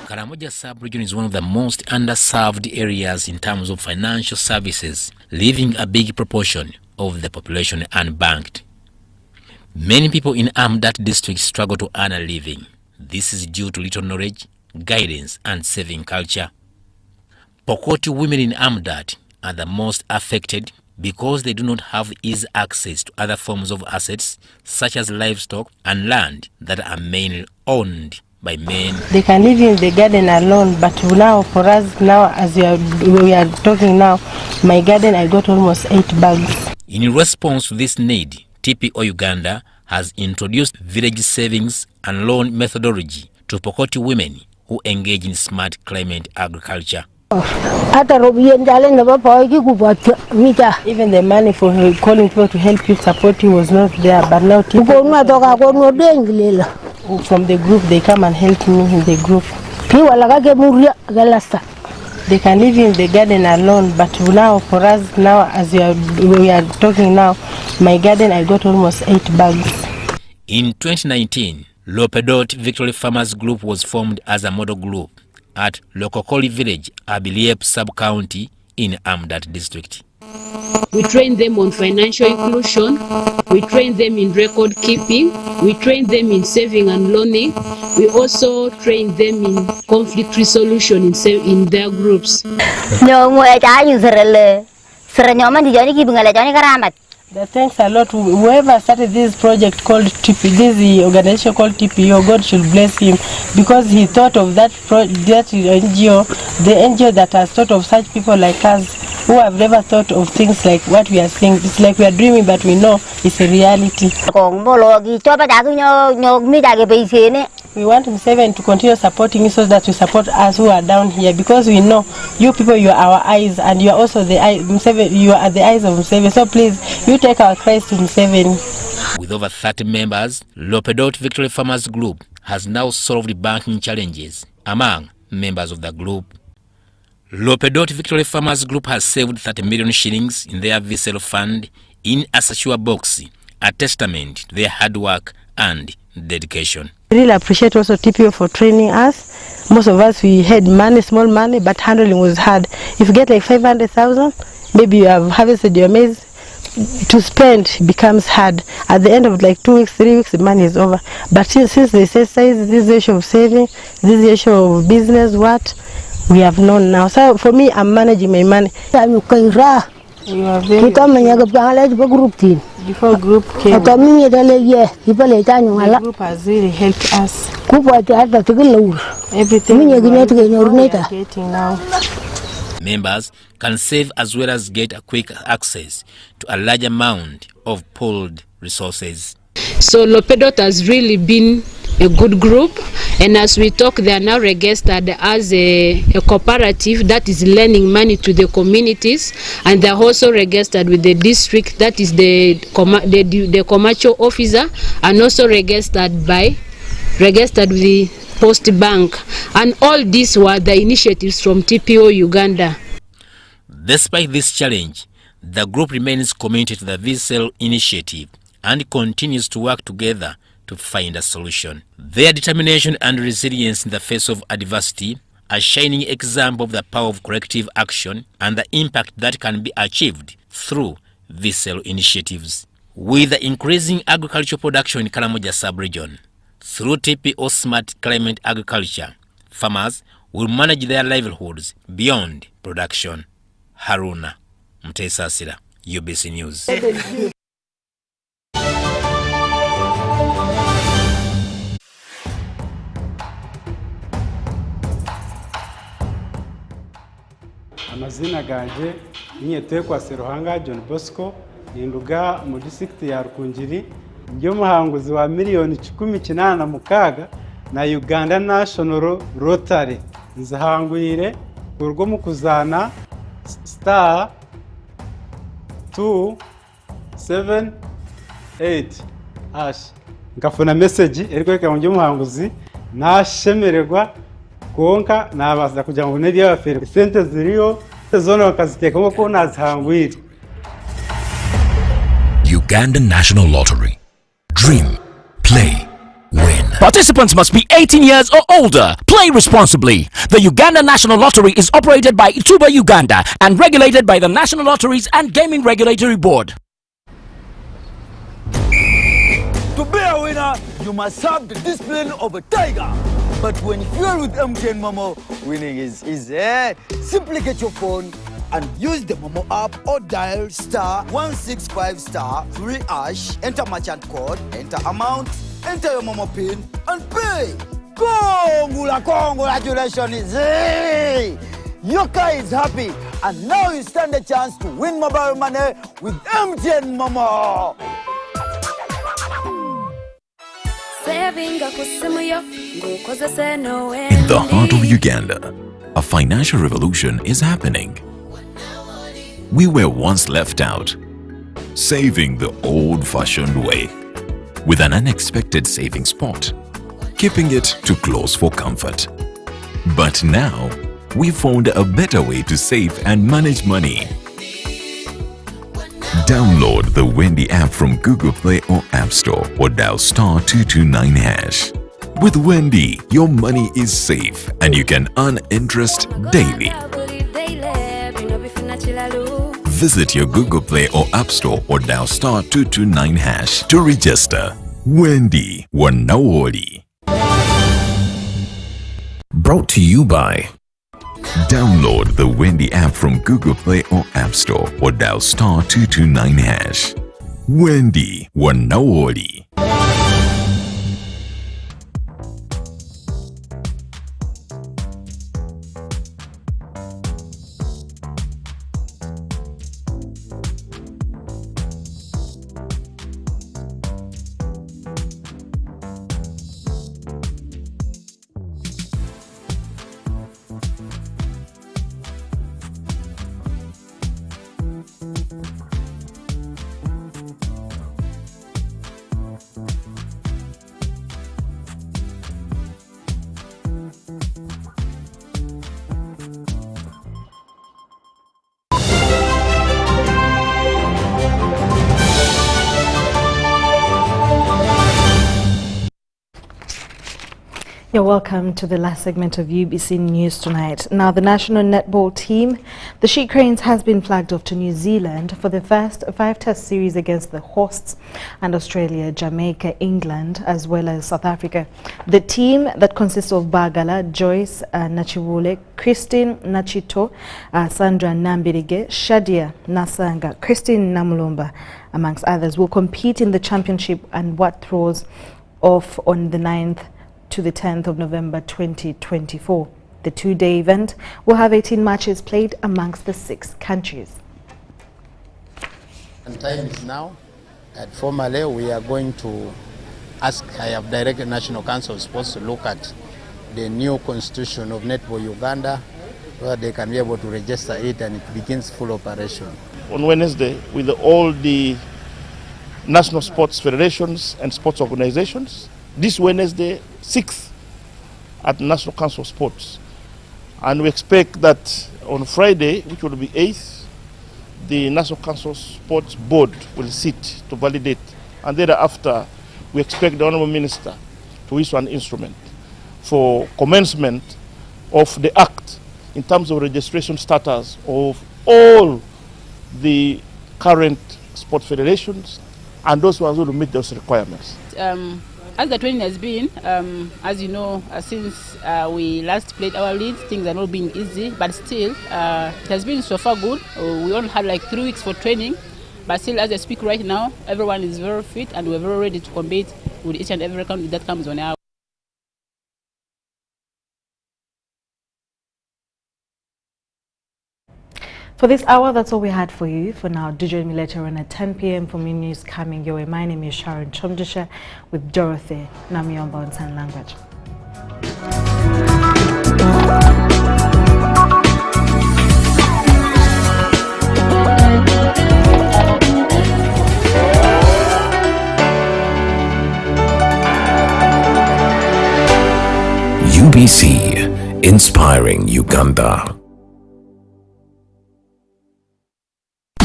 W: Karamoja sub-region is one of the most underserved areas in terms of financial services, leaving a big proportion of the population unbanked. Many people in Amdat district struggle to earn a living. This is due to little knowledge, guidance, and saving culture. Pokoti women in Amdat are the most affected because they do not have easy access to other forms of assets such as livestock and land that are mainly owned by men.
X: They can live in the garden alone, but now for us, now as we are talking now, my garden I got almost 8 bags.
W: In response to this need, TPO Uganda has introduced village savings and loan methodology to Pokoti women who engage in smart climate agriculture.
X: Even the money for calling people to help you support you was not there, but now from the group they come and help me in the group. They can live in the garden alone, but now for us, now as we are talking now, my garden I got almost 8 bags.
W: In 2019, Lopedot Victory Farmers Group was formed as a model group at Lokokoli Village, Abiliep Sub-County in Amdat District.
Y: We train them on financial inclusion, we train them in record keeping, we train them in saving and loaning, we also train them in conflict resolution in their groups.
X: Thanks a lot. Whoever started this project called TP, this organization called TPO, God should bless him, because he thought of that NGO, the NGO that has thought of such people like us who have never thought of things like what we are seeing. It's like we are dreaming, but we know it's a reality. We want Museveni to continue supporting you so that you support us who are down here, because we know you people, you are our eyes, and you are also the eye, Museveni, you are the eyes of Museveni. So please, you take our Christ to Museveni.
W: With over 30 members, Lopedot Victory Farmers Group has now solved banking challenges among members of the group. Lopedot Victory Farmers Group has saved 30 million shillings in their VSL fund in a secure box, a testament to their hard work and dedication.
X: I really appreciate also TPO for training us. Most of us, we had money, small money, but handling was hard. If you get like 500,000, maybe you have harvested your maize, to spend becomes hard. At the end of like 2 weeks, 3 weeks, the money is over. But since they say size, this issue of saving, this issue of business, what we have known now. So for me, I'm managing my money. You are very before group came, the group has really helped us. Everything we are getting now.
W: Members can save as well as get a quick access to a large amount of pooled resources.
Y: So Lopedot has really been a good group, and as we talk, they are now registered as a cooperative that is lending money to the communities, and they are also registered with the district, that is the commercial officer, and also registered with the Post Bank. And all these were the initiatives from TPO Uganda.
W: Despite this challenge, the group remains committed to the VSL initiative and continues to work together to find a solution. Their determination and resilience in the face of adversity, a shining example of the power of collective action and the impact that can be achieved through VSL initiatives. With the increasing agricultural production in Karamoja sub-region, through TPO Smart Climate Agriculture, farmers will manage their livelihoods beyond production. Haruna Mtesasira, UBC News.
B: Amazina ganje ninyetekwa Seruhanga John Bosco ninduga mu district ya Rukungiri, ndio muhanguzi wa miliyoni 18 na Uganda National Rotary. Nzahangwire urwo mu kuzana star 278 hash ngafuna message eriko ndio muhanguzi nashemererwa konka nabaza kugira ngo neri yafere sente ziriyo zone bakazitekamo ko nazihangwire.
D: Uganda National Lottery. Dream, play, win. Participants must be 18 years or older. Play responsibly. The Uganda National Lottery is operated by Ituba Uganda and regulated by the National Lotteries and Gaming Regulatory Board.
K: To be a winner, you must have the discipline of a tiger. But when you are with MTN Momo, winning is easy. Simply get your phone and use the Momo app or dial *165*3#, enter merchant code, enter amount, enter your Momo PIN and pay. Congratulations! Your car is happy and now you stand a chance to win mobile money with MTN Momo.
F: In
O: the heart of Uganda, a financial revolution is happening. We were once left out, saving the old-fashioned way, with an unexpected saving spot, keeping it too close for comfort. But now, we found a better way to save and manage money. Download the Wendy app from Google Play or App Store or dial *229#. With Wendy, your money is safe and you can earn interest daily. Visit your Google Play or App Store or dial *229# to register. Wendy Wanawoli. Brought to you by. Download the Wendy app from Google Play or App Store or dial *229#. Wendy Wanaoli.
A: You're welcome to the last segment of UBC News tonight. Now, the national netball team, the She Cranes, has been flagged off to New Zealand for the first 5-test series against the hosts and Australia, Jamaica, England, as well as South Africa. The team that consists of Bagala, Joyce Nachiwule, Christine Nachito, Sandra Nambirige, Shadia Nasanga, Christine Namulumba, amongst others, will compete in the championship and what throws off on the 9th to the 10th of November 2024. The two-day event will have 18 matches played amongst the 6 countries.
E: And time is now. And formally, we are going to ask, I have directed National Council of Sports to look at the new constitution of Netball Uganda, where they can be able to register it and it begins full operation.
G: On Wednesday, with all the national sports federations and sports organizations, this Wednesday, 6th, at National Council of Sports. And we expect that on Friday, which will be 8th, the National Council of Sports Board will sit to validate. And thereafter, we expect the Honourable Minister to issue an instrument for commencement of the Act in terms of registration status of all the current sport federations and those ones who will meet those requirements.
H: As the training has been, as you know, since we last played our leads, things are not being easy, but still, it has been so far good. We only had like 3 weeks for training, but still, as I speak right now, everyone is very fit and we're very ready to compete with each and every country that comes on our.
A: For this hour, that's all we had for you. For now, do join me later on at 10 p.m. for more news coming your way. My name is Sharon Kyomugisha with Dorothy Namiyomba on Sign Language.
D: UBC, inspiring Uganda.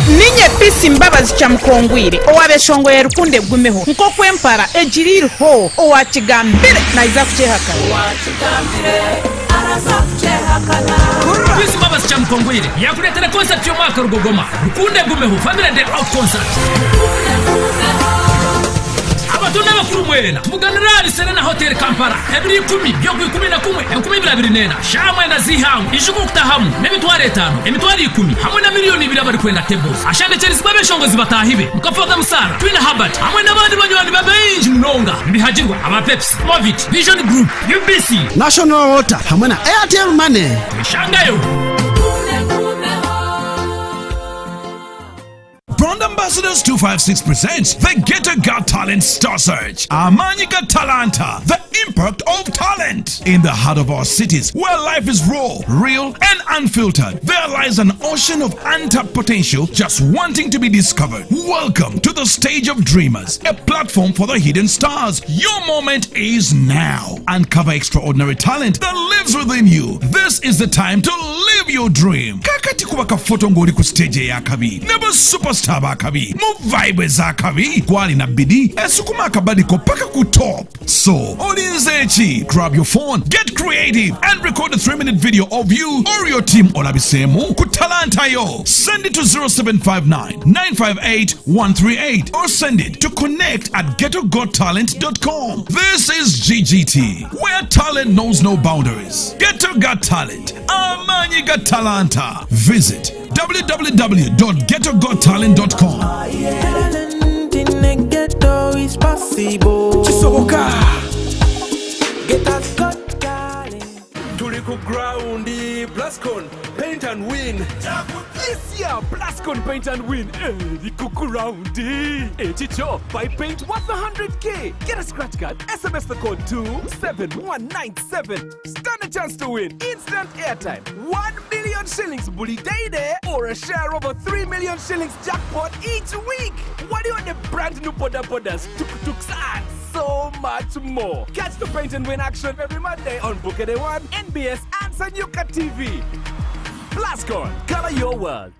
I: Ninye pisi mbabazi cha mkongwire owabeshongoye rukunde gumeho nko kwempara ejiriho owakigambire naiza kuchehaka
D: pisi mbabazi cha mkongwire yakuletera concert yo mwaka rugogoma rukunde gumeho family day out concert abatunda bakuru mwena muganirari Serena Hotel Kampala ebiri 10 byo ku 11 12 shamwe na zihamu ishuko kutahamu n'emitware 5 emitware 10 hamwe na miliyoni 2 bari kwenda tables ashande cherisi babeshongozi batahibe mukafoga musara twina Habart hamwe n'abandi banywani babenji munonga bihagirwa aba Pepsi Movit Vision Group UBC
K: National Water hamwe na Airtel Money
D: shangayo.
Q: Brand Ambassadors 256 presents the Getter Got Talent Star Search. Amani Got Talanta, the impact of talent. In the heart of our cities, where life is raw, real, and unfiltered, there lies an ocean of untapped potential just wanting to be discovered. Welcome to the stage of dreamers, a platform for the hidden stars. Your moment is now. Uncover extraordinary talent that lives within you. This is the time to live your dream. Kakati kubaka photo ngori ku stage ya kabi. Never superstar bakabi. Mu vibe za kabi. Kwali na bidi. Esukuma kabadi ko paka ku top. So, Olinzechi, grab your phone, get creative, and record a 3-minute video of you or your team olabisemu ku talanta yo. Send it to 0759 958 138 or send it to connect@gettogottalent.com. This is GGT, where talent knows no boundaries. Getter Got Talent. Amani Got Talanta. Visit www.gettogottalent.com.
J: is possible. Chisoboka. Get us got darling. Tuliko ground, Blascon, paint and win. This year, Blascon paint and win. The cuckoo roundy. Chicho, buy paint worth 100K. Get a scratch card. SMS the code 27197. Stand a chance to win instant airtime, 1 million shillings bully day there, or a share of a 3 million shillings jackpot each week. What do you want the brand new bodas, tuk-tuks, and so much more? Catch the paint and win action every Monday on Bukede One, NBS, and Sanyuka TV. Blascon, color your world.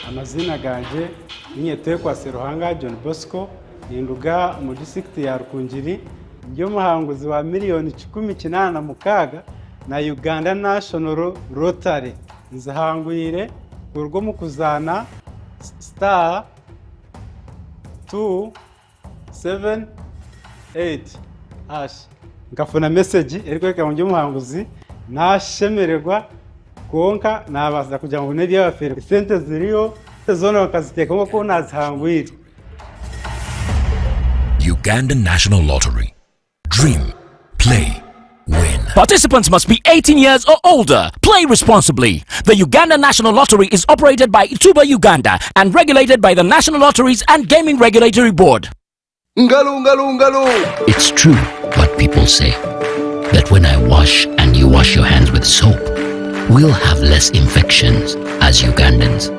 B: Amazina ganje ninyetwe kwa Seruhanga John Bosco ninduga mu district ya Rukungiri njyo muhanguzi wa miliyoni 18 na Uganda National Rotary nzahangwire urwo mu kuzana star 278 hash ngafuna message eriko ka njyo muhanguzi nashemererwa konka nabaza kugira ngo nedi y'abafere sente ziriyo zone bakaziteka ko nazihangwira.
D: Uganda National Lottery. Dream, play, win. Participants must be 18 years or older. Play responsibly. The Uganda National Lottery is operated by Ituba Uganda and regulated by the National Lotteries and Gaming Regulatory Board.
L: It's true what people say, that when I wash and you wash your hands with soap, we'll have less infections as Ugandans.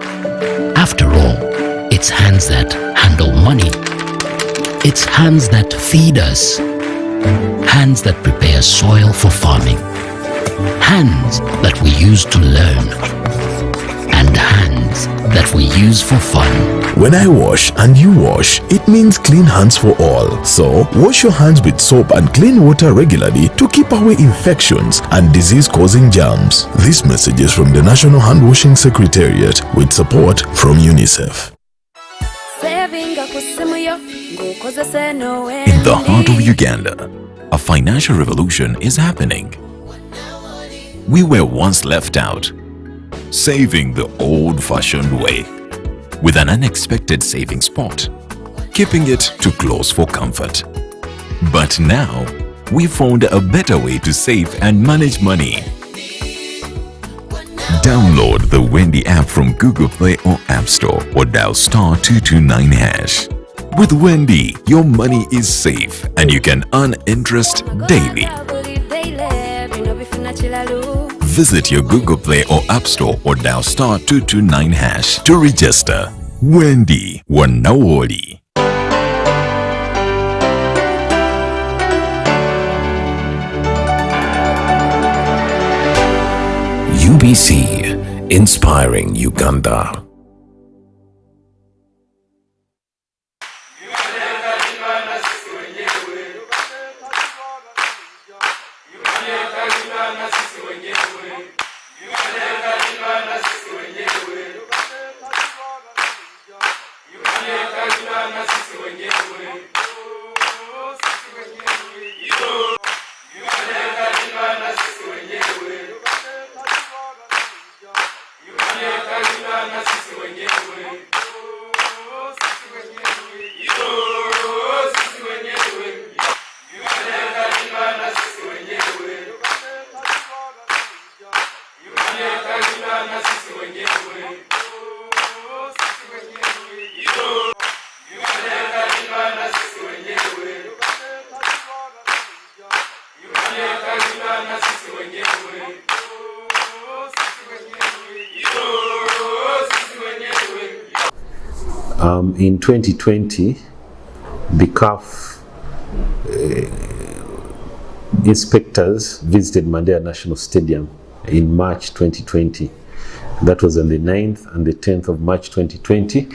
L: After all, it's hands that handle money. It's hands that feed us. Hands that prepare soil for farming. Hands that we use to learn. And hands that we use for fun.
O: When I wash and you wash, it means clean hands for all. So, wash your hands with soap and clean water regularly to keep away infections and disease-causing germs. This message is from the National Hand Washing Secretariat with support from UNICEF.
M: In the heart of Uganda, a financial revolution is happening. We were once left out, saving the old-fashioned way, with an unexpected saving spot, keeping it too close for comfort. But now, we found a better way to save and manage money. Download the Wendy app from Google Play or App Store or dial *229#. With Wendy, your money is safe and you can earn interest daily. Visit your Google Play or App Store or dial *229# to register. Wendy Wanawoli. UBC, inspiring Uganda.
N: In 2020, the CAF inspectors visited Mandela National Stadium in March 2020. That was on the 9th and the 10th of March 2020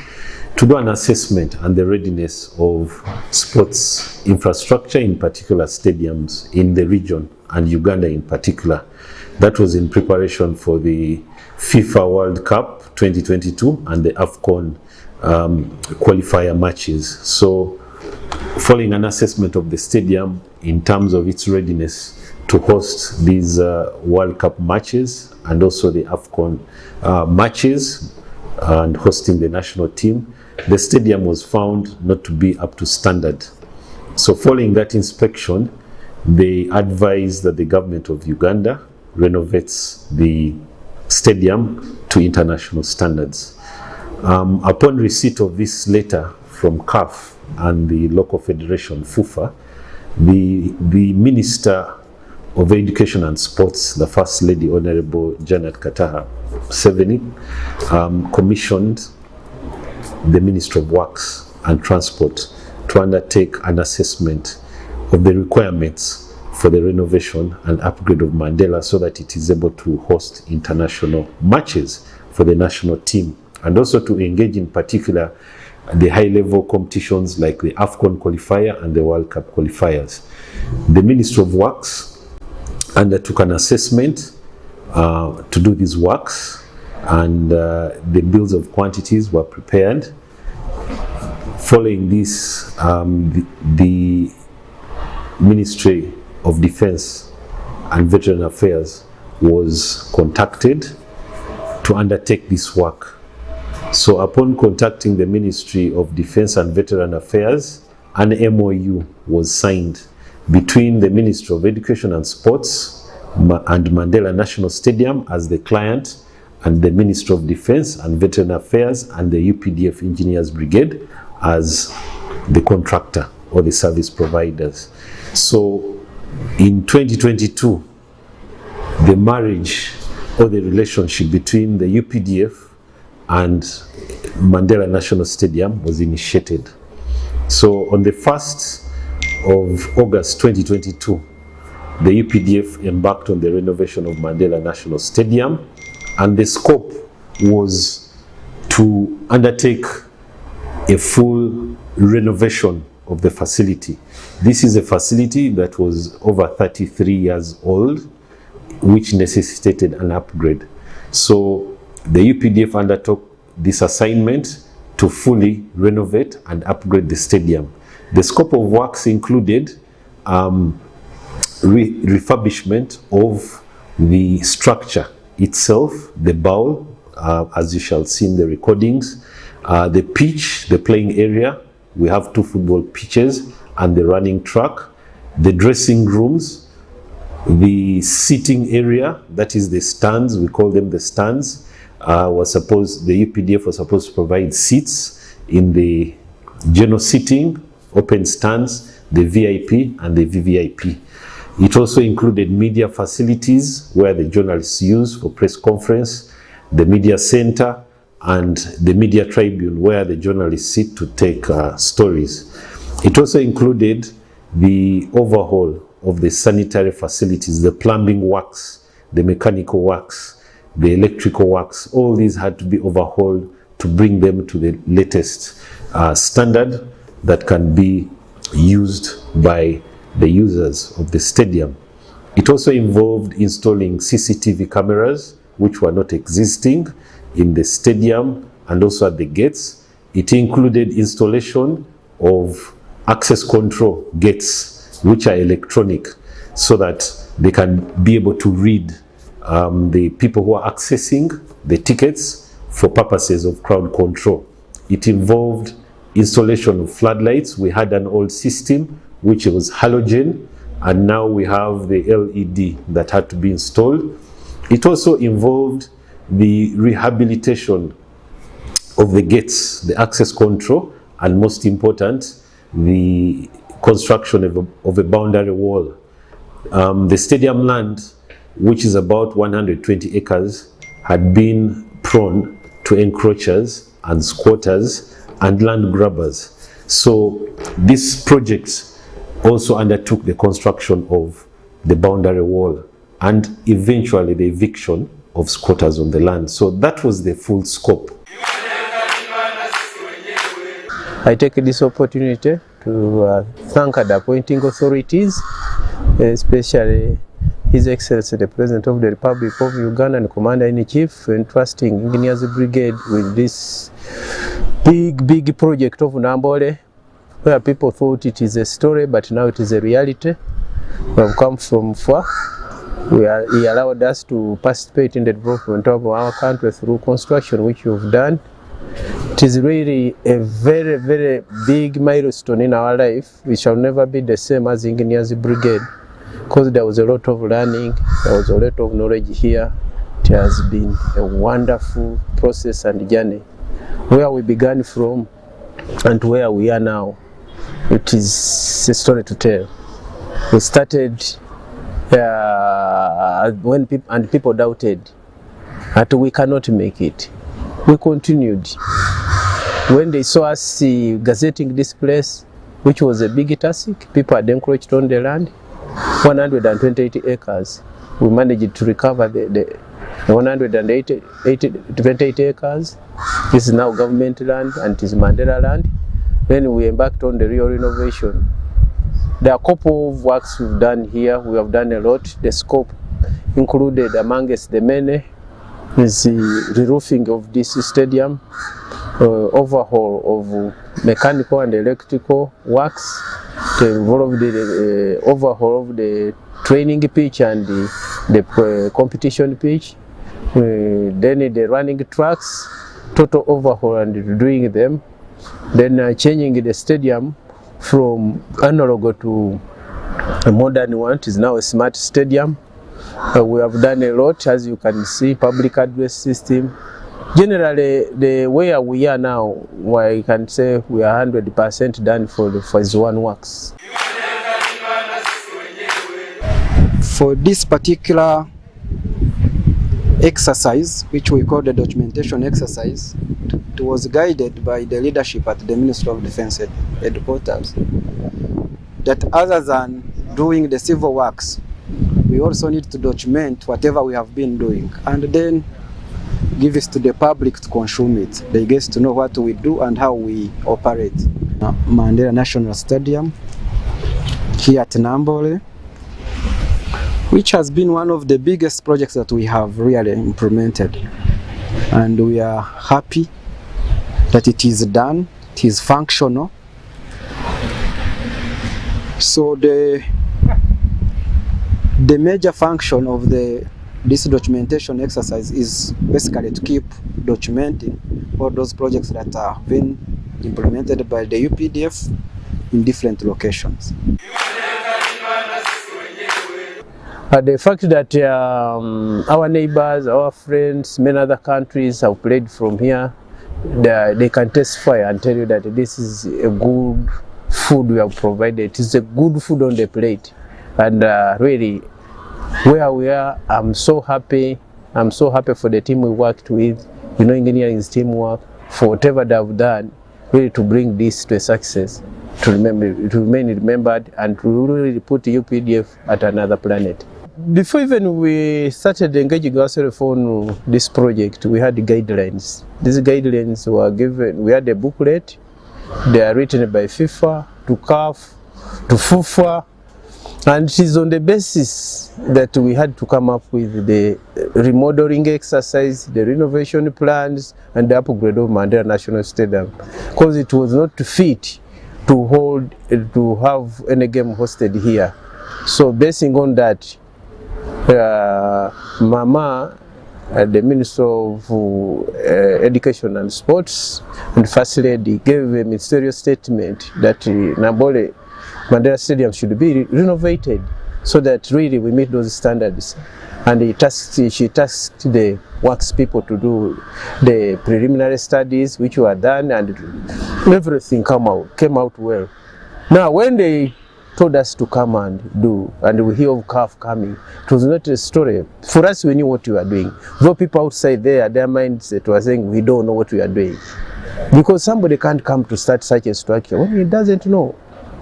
N: to do an assessment on the readiness of sports infrastructure, in particular stadiums in the region and Uganda in particular. That was in preparation for the FIFA World Cup 2022 and the AFCON qualifier matches. So following an assessment of the stadium in terms of its readiness to host these World Cup matches and also the AFCON matches and hosting the national team, the stadium was found not to be up to standard. So following that inspection, they advised that the government of Uganda renovates the stadium to international standards. Upon receipt of this letter from CAF and the local federation, FUFA, the Minister of Education and Sports, the First Lady, Honorable Janet Kataha Seveni, commissioned the Ministry of Works and Transport to undertake an assessment of the requirements for the renovation and upgrade of Mandela so that it is able to host international matches for the national team, and also to engage in particular the high-level competitions like the AFCON qualifier and the World Cup qualifiers. The Ministry of Works undertook an assessment to do these works, and the bills of quantities were prepared. Following this, the Ministry of Defense and Veteran Affairs was contacted to undertake this work. So upon contacting the Ministry of Defense and Veteran Affairs, an MOU was signed between the Ministry of Education and Sports and Mandela National Stadium as the client, and the Ministry of Defense and Veteran Affairs and the UPDF Engineers Brigade as the contractor or the service providers. So in 2022, the marriage or the relationship between the UPDF and Mandela National Stadium was initiated. So on the 1st of August 2022, the UPDF embarked on the renovation of Mandela National Stadium, and the scope was to undertake a full renovation of the facility. This is a facility that was over 33 years old, which necessitated an upgrade. So the UPDF undertook this assignment to fully renovate and upgrade the stadium. The scope of works included refurbishment of the structure itself, the bowl, as you shall see in the recordings, the pitch, the playing area. We have 2 football pitches and the running track, the dressing rooms, the seating area, that is the stands, we call them the stands. The UPDF was supposed to provide seats in the general seating, open stands, the VIP and the VVIP. It also included media facilities where the journalists use for press conference, the media center, and the media tribune where the journalists sit to take stories. It also included the overhaul of the sanitary facilities, the plumbing works, the mechanical works, the electrical works. All these had to be overhauled to bring them to the latest standard that can be used by the users of the stadium. It also involved installing CCTV cameras, which were not existing in the stadium and also at the gates. It included installation of access control gates, which are electronic, so that they can be able to read the people who are accessing the tickets for purposes of crowd control. It involved installation of floodlights. We had an old system which was halogen, and now we have the LED that had to be installed. It also involved the rehabilitation of the gates, the access control, and most important, the construction of a boundary wall. The stadium land, which is about 120 acres, had been prone to encroachers and squatters and land grabbers. So this project also undertook the construction of the boundary wall and eventually the eviction of squatters on the land. So that was the full scope.
C: I take this opportunity to thank the appointing authorities, especially His Excellency the President of the Republic of Uganda and Commander-in-Chief, for entrusting Engineers Brigade with this big project of Nambole, where people thought it is a story, but now it is a reality. We have come from far. He allowed us to participate in the development of our country through construction, which we've done. It is really a very, very big milestone in our life. We shall never be the same as Engineers Brigade, because there was a lot of learning, there was a lot of knowledge here. It has been a wonderful process and journey. Where we began from and where we are now, it is a story to tell. We started when people doubted that we cannot make it. We continued. When they saw us gazetting this place, which was a big task, people had encroached on the land, 128 acres. We managed to recover the 128 acres. This is now government land and it is Mandela land. Then we embarked on the real renovation. There are a couple of works we've done here. We have done a lot. The scope included amongst the many is the re-roofing of this stadium, overhaul of mechanical and electrical works, to involve the overhaul of the training pitch and the competition pitch, then the running tracks, total overhaul and doing them, then changing the stadium from analog to a modern one. It is now a smart stadium. We have done a lot, as you can see, public address system. Generally, the way we are now, I can say we are 100% done for the phase 1 works.
R: For this particular exercise, which we call the documentation exercise, it was guided by the leadership at the Ministry of Defense headquarters, that other than doing the civil works, we also need to document whatever we have been doing and then give it to the public to consume it. They get to know what we do and how we operate. Mandela National Stadium here at Nambole, which has been one of the biggest projects that we have really implemented. And we are happy that it is done, it is functional. So the major function of this documentation exercise is basically to keep documenting all those projects that are being implemented by the UPDF in different locations.
C: The fact that our neighbors, our friends, many other countries have played from here, they can testify and tell you that this is a good food we have provided. It is a good food on the plate. And really, where we are, I'm so happy. I'm so happy for the team we worked with, engineering's teamwork, for whatever they have done, really to bring this to a success, to remain remembered, and to really put UPDF at another planet. Before even we started engaging ourselves on this project, we had guidelines. These guidelines were given, we had a booklet. They are written by FIFA, to CAF, to FUFA, and it is on the basis that we had to come up with the remodeling exercise, the renovation plans, and the upgrade of Mandela National Stadium, because it was not fit to have any game hosted here. So basing on that, Mama, the Minister of Education and Sports, and First Lady gave a mysterious statement that Nambole Mandela Stadium should be renovated so that really we meet those standards. And she tasked the works people to do the preliminary studies, which were done, and everything came out well. Now, when they told us to come and do, and we hear of CAF coming, it was not a story. For us, we knew what we were doing. Though people outside there, their mindset were saying, we don't know what we are doing. Because somebody can't come to start such a structure when he doesn't know.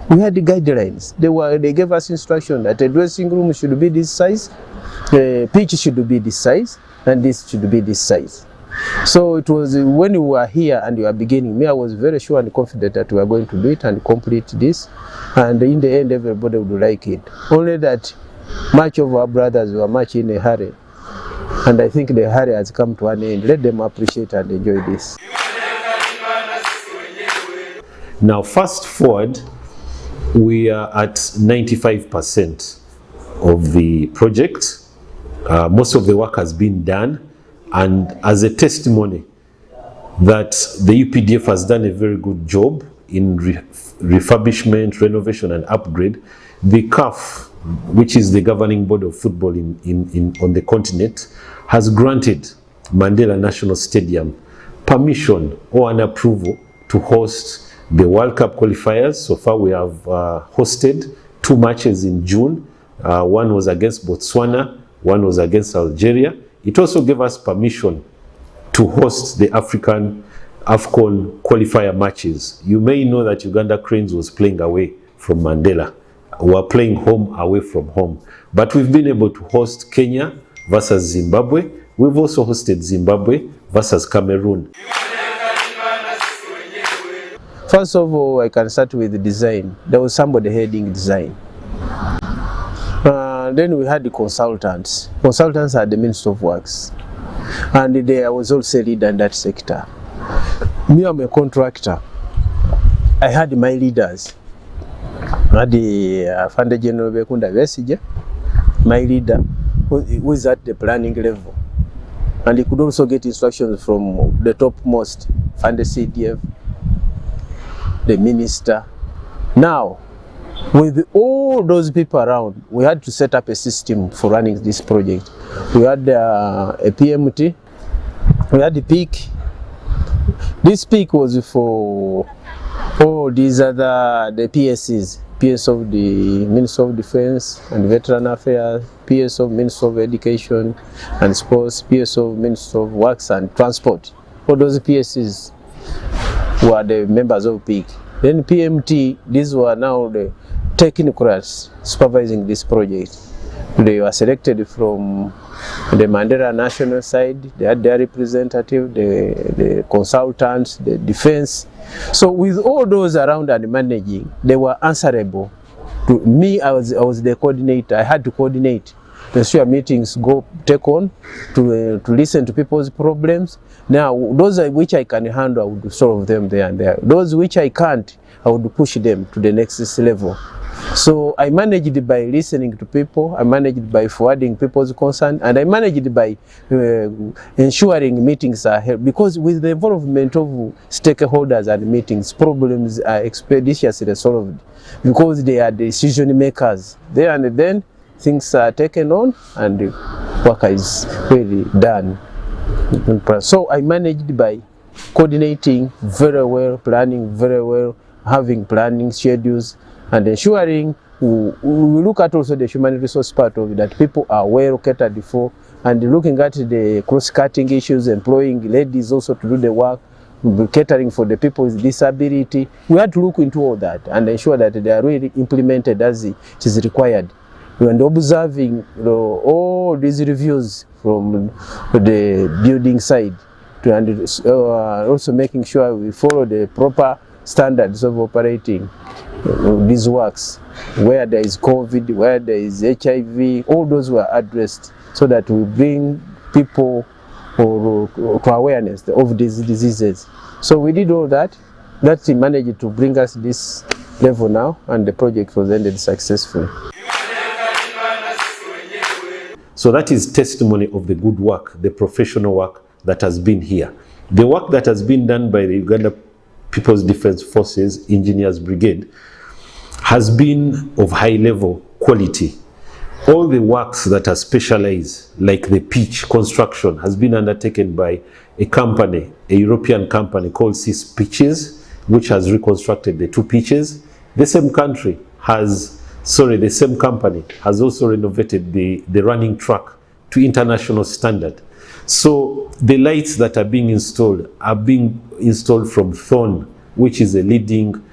C: We had the guidelines. They gave us instruction that a dressing room should be this size, the pitch should be this size, and this should be this size. So it was when we were here and we were beginning, I was very sure and confident that we were going to do it and complete this. And in the end, everybody would like it. Only that much of our brothers were much in a hurry. And I think the hurry has come to an end. Let them appreciate and enjoy this.
N: Now, fast forward We are at 95% of the project. Most of the work has been done, and as a testimony that the UPDF has done a very good job in refurbishment, renovation and upgrade, the CAF, which is the governing body of football on the continent, has granted Mandela National Stadium permission or an approval to host the World Cup qualifiers. So far we have hosted 2 matches in June. One was against Botswana, one was against Algeria. It also gave us permission to host the African AFCON qualifier matches. You may know that Uganda Cranes was playing away from Mandela. We are playing home away from home. But we've been able to host Kenya versus Zimbabwe. We've also hosted Zimbabwe versus Cameroon.
C: First of all, I can start with the design. There was somebody heading design. Then we had the consultants. Consultants are the Minister of Works. And there was also a leader in that sector. Me, I'm a contractor. I had my leaders. I had the Fund General Bekunda Besije, my leader, who was at the planning level. And he could also get instructions from the topmost, Fund CDF, the minister. Now, with all those people around, we had to set up a system for running this project. We had a PMT, we had the peak. This peak was for all these other, the PSCs, PS of the Minister of Defense and Veteran Affairs, PS of Minister of Education and Sports, PS of Minister of Works and Transport. All those PSCs were the members of peak. Then PMT, these were now the technocrats supervising this project. They were selected from the Mandela national side. They had their representative, the consultants, the defense. So with all those around and managing, they were answerable to me. I was the coordinator. I had to coordinate, ensure meetings take on, to listen to people's problems. Now, those which I can handle, I would solve them there and there. Those which I can't, I would push them to the next level. So I managed by listening to people, I managed by forwarding people's concern, and I managed by ensuring meetings are held. Because with the involvement of stakeholders and meetings, problems are expeditiously solved because they are decision makers. There and then things are taken on and the work is really done. So I managed by coordinating very well, planning very well, having planning schedules, and ensuring we look at also the human resource part of it, that people are well catered for, and looking at the cross-cutting issues, employing ladies also to do the work, catering for the people with disability. We had to look into all that and ensure that they are really implemented as it is required. And observing all these reviews from the building side, and also making sure we follow the proper standards of operating these works. Where there is COVID, where there is HIV, all those were addressed so that we bring people to awareness of these diseases. So we did all that. That managed to bring us this level now, and the project was ended successfully.
N: So that is testimony of the good work, the professional work that has been here. The work that has been done by the Uganda People's Defense Forces Engineers Brigade has been of high level quality. All the works that are specialized, like the pitch construction, has been undertaken by a company, a European company called CIS Pitches, which has reconstructed the 2 pitches. The same company has also renovated the running track to international standard. So the lights that are being installed from Thorn, which is a leading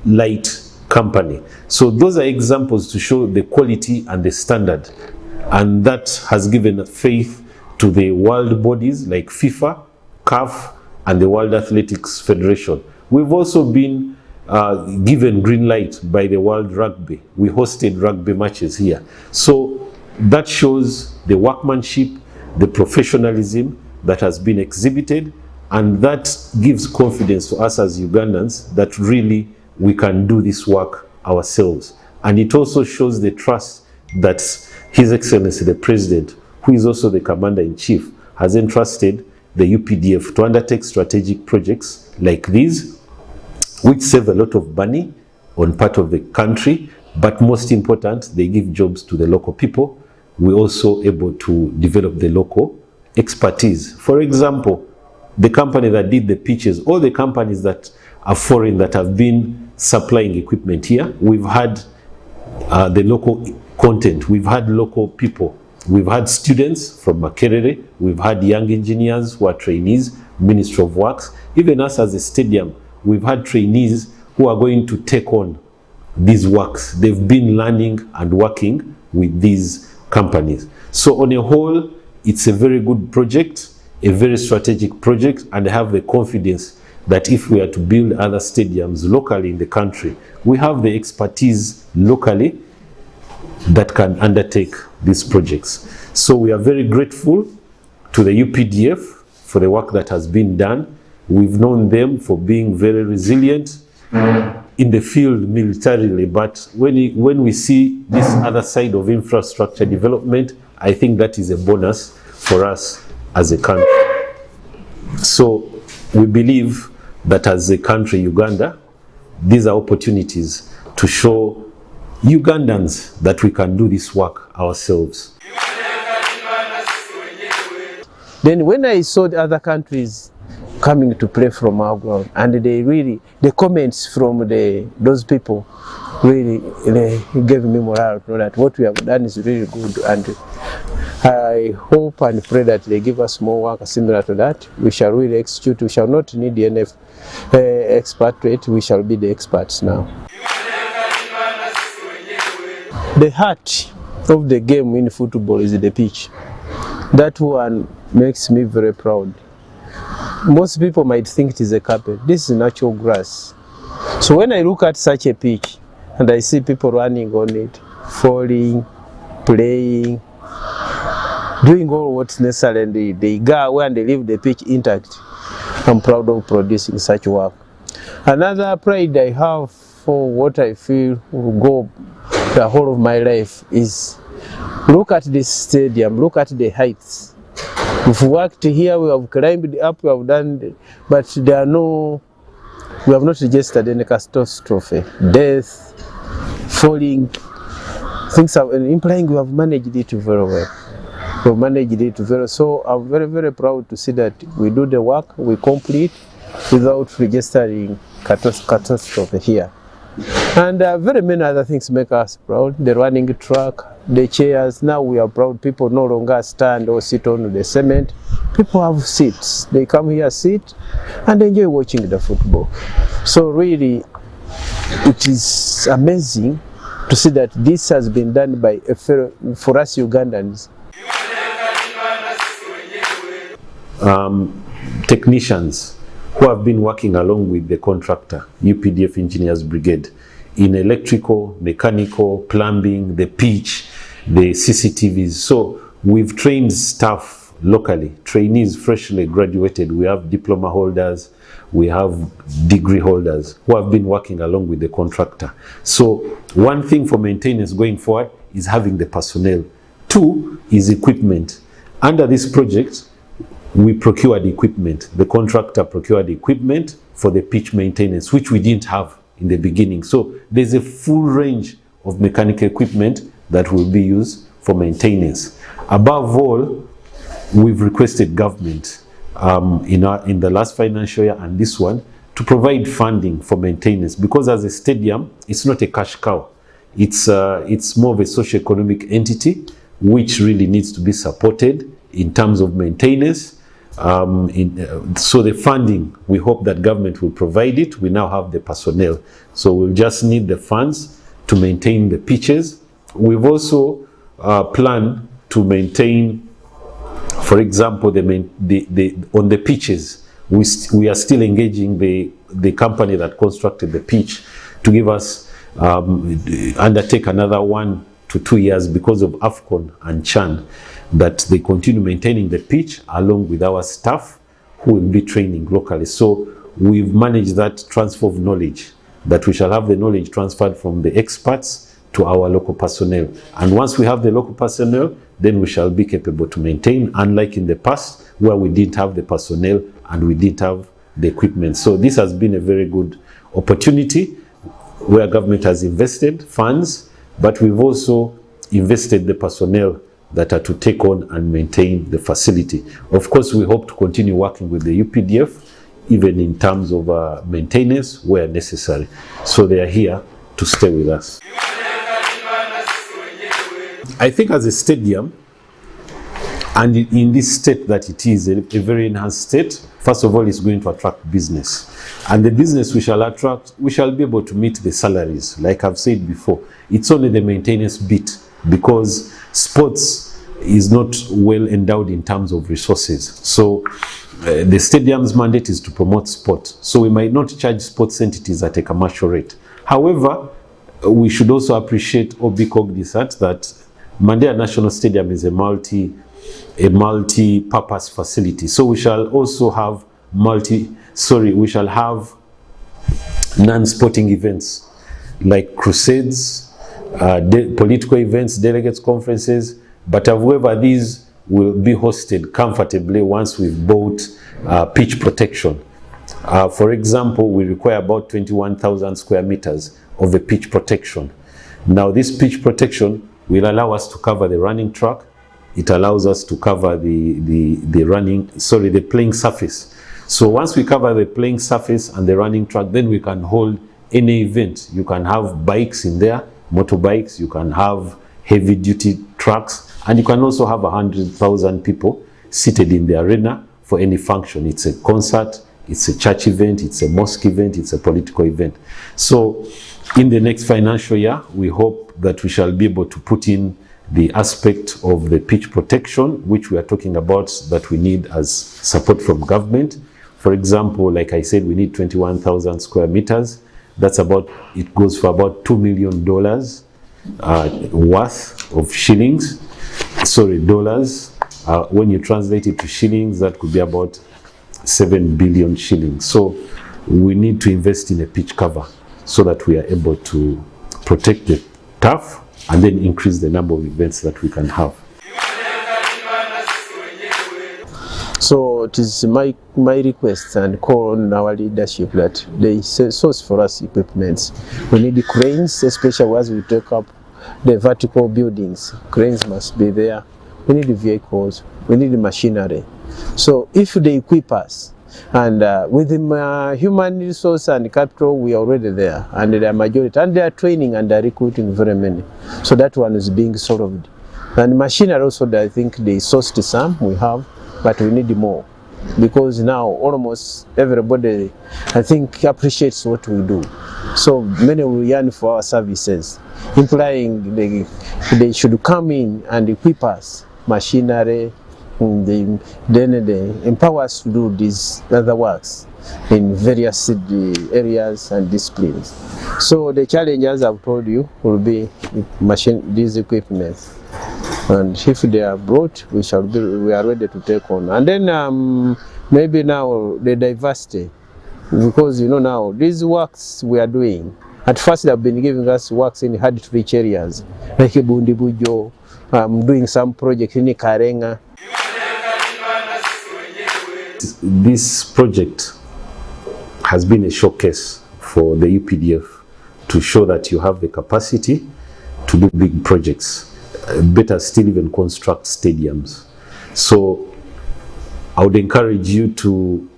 N: light company. So those are examples to show the quality and the standard, and that has given faith to the world bodies like FIFA, CAF, and the World Athletics Federation. We've also been given green light by the World Rugby. We hosted rugby matches here. So that shows the workmanship, the professionalism that has been exhibited, and that gives confidence to us as Ugandans that really we can do this work ourselves. And it also shows the trust that His Excellency the President, who is also the Commander-in-Chief, has entrusted the UPDF to undertake strategic projects like these, which save a lot of money on part of the country, but most important, they give jobs to the local people. We're also able to develop the local expertise. For example, the company that did the pitches, all the companies that are foreign that have been supplying equipment here, we've had the local content, we've had local people, we've had students from Makerere, we've had young engineers who are trainees, Ministry of Works, even us as a stadium, we've had trainees who are going to take on these works. They've been learning and working with these companies. So on a whole, it's a very good project, a very strategic project, and I have the confidence that if we are to build other stadiums locally in the country, we have the expertise locally that can undertake these projects. So we are very grateful to the UPDF for the work that has been done. We've known them for being very resilient in the field militarily, but when we see this other side of infrastructure development, I think that is a bonus for us as a country. So we believe that as a country, Uganda, these are opportunities to show Ugandans that we can do this work ourselves.
C: Then when I saw the other countries coming to play from our ground, and they really, the comments from those people really they gave me morale to know that what we have done is really good, and I hope and pray that they give us more work similar to that. We shall really execute. We shall not need the expatriate. We shall be the experts now. The heart of the game in football is the pitch. That one makes me very proud. Most people might think it is a carpet. This is natural grass. So when I look at such a pitch and I see people running on it, falling, playing, doing all what's necessary, and they go away and they leave the pitch intact, I'm proud of producing such work. Another pride I have for what I feel will go the whole of my life is look at this stadium, look at the heights. We've worked here, we have climbed up, we have done, but we have not registered any catastrophe, death, falling. Things are implying we have managed it very well. We have managed it very well. So I'm very, very proud to see that we do the work, we complete without registering catastrophe here. And very many other things make us proud. The running track, the chairs. Now we are proud. People no longer stand or sit on the cement. People have seats. They come here, sit, and enjoy watching the football. So really, it is amazing to see that this has been done by for us Ugandans.
N: Technicians who have been working along with the contractor, UPDF Engineers Brigade, in electrical, mechanical, plumbing, the pitch, the CCTVs. So we've trained staff locally, trainees freshly graduated. We have diploma holders, we have degree holders who have been working along with the contractor. So one thing for maintenance going forward is having the personnel. Two is equipment. Under this project, we procured equipment. The contractor procured equipment for the pitch maintenance, which we didn't have in the beginning. So there's a full range of mechanical equipment that will be used for maintenance. Above all, we've requested government in the last financial year and this one to provide funding for maintenance, because as a stadium, it's not a cash cow. It's more of a socio-economic entity which really needs to be supported in terms of maintenance. So the funding, we hope that government will provide it. We now have the personnel, so we'll just need the funds to maintain the pitches. We've also planned to maintain, for example, on the pitches, we are still engaging the company that constructed the pitch to give us undertake another 1 to 2 years because of AFCON and CHAN, that they continue maintaining the pitch along with our staff who will be training locally. So we've managed that transfer of knowledge that we shall have the knowledge transferred from the experts to our local personnel. And once we have the local personnel, then we shall be capable to maintain, unlike in the past where we didn't have the personnel and we didn't have the equipment. So this has been a very good opportunity where government has invested funds, but we've also invested the personnel that are to take on and maintain the facility. Of course, we hope to continue working with the UPDF, even in terms of maintenance where necessary. So they are here to stay with us. I think as a stadium, and in this state that it is, a very enhanced state, first of all, it's going to attract business. And the business we shall attract, we shall be able to meet the salaries. Like I've said before, it's only the maintenance bit, because sports is not well endowed in terms of resources. So the stadium's mandate is to promote sport. So we might not charge sports entities at a commercial rate. However, we should also appreciate or be cognizant that Mandela National Stadium is a multi-purpose facility. So we shall also have non-sporting events like crusades, political events, delegates conferences, but however these will be hosted comfortably once we've bought pitch protection. For example, we require about 21,000 square meters of a pitch protection. Now this pitch protection will allow us to cover the running track. It allows us to cover the playing surface. So once we cover the playing surface and the running track, then we can hold any event. You can have bikes in there, motorbikes, you can have heavy duty trucks, and you can also have 100,000 people seated in the arena for any function. It's a concert, it's a church event, it's a mosque event, it's a political event. So in the next financial year, we hope that we shall be able to put in the aspect of the pitch protection, which we are talking about, that we need as support from government. For example, like I said, we need 21,000 square meters. That's about, it goes for about $2 million worth of shillings. Sorry, dollars. When you translate it to shillings, that could be about 7 billion shillings. So we need to invest in a pitch cover so that we are able to protect the turf and then increase the number of events that we can have.
C: So it is my request and call on our leadership that they source for us equipments. We need the cranes, especially as we take up the vertical buildings. Cranes must be there. We need the vehicles. We need the machinery. So if they equip us, and with the human resource and capital, we are already there, and they are majority, and they are training and they are recruiting very many. So that one is being solved. And machinery also, I think they sourced some, we have, but we need more. Because now almost everybody, I think, appreciates what we do. So many will yearn for our services, implying they should come in and equip us, machinery, then they empower us to do these other works in various areas and disciplines. So the challenge, as I've told you, will be these equipments. And if they are brought, we are ready to take on. And then maybe now the diversity, because you know now these works we are doing, at first they have been giving us works in hard to reach areas, like Bundibujo, doing some project in Karenga.
N: This project has been a showcase for the UPDF to show that you have the capacity to do big projects, better still even construct stadiums. So I would encourage you to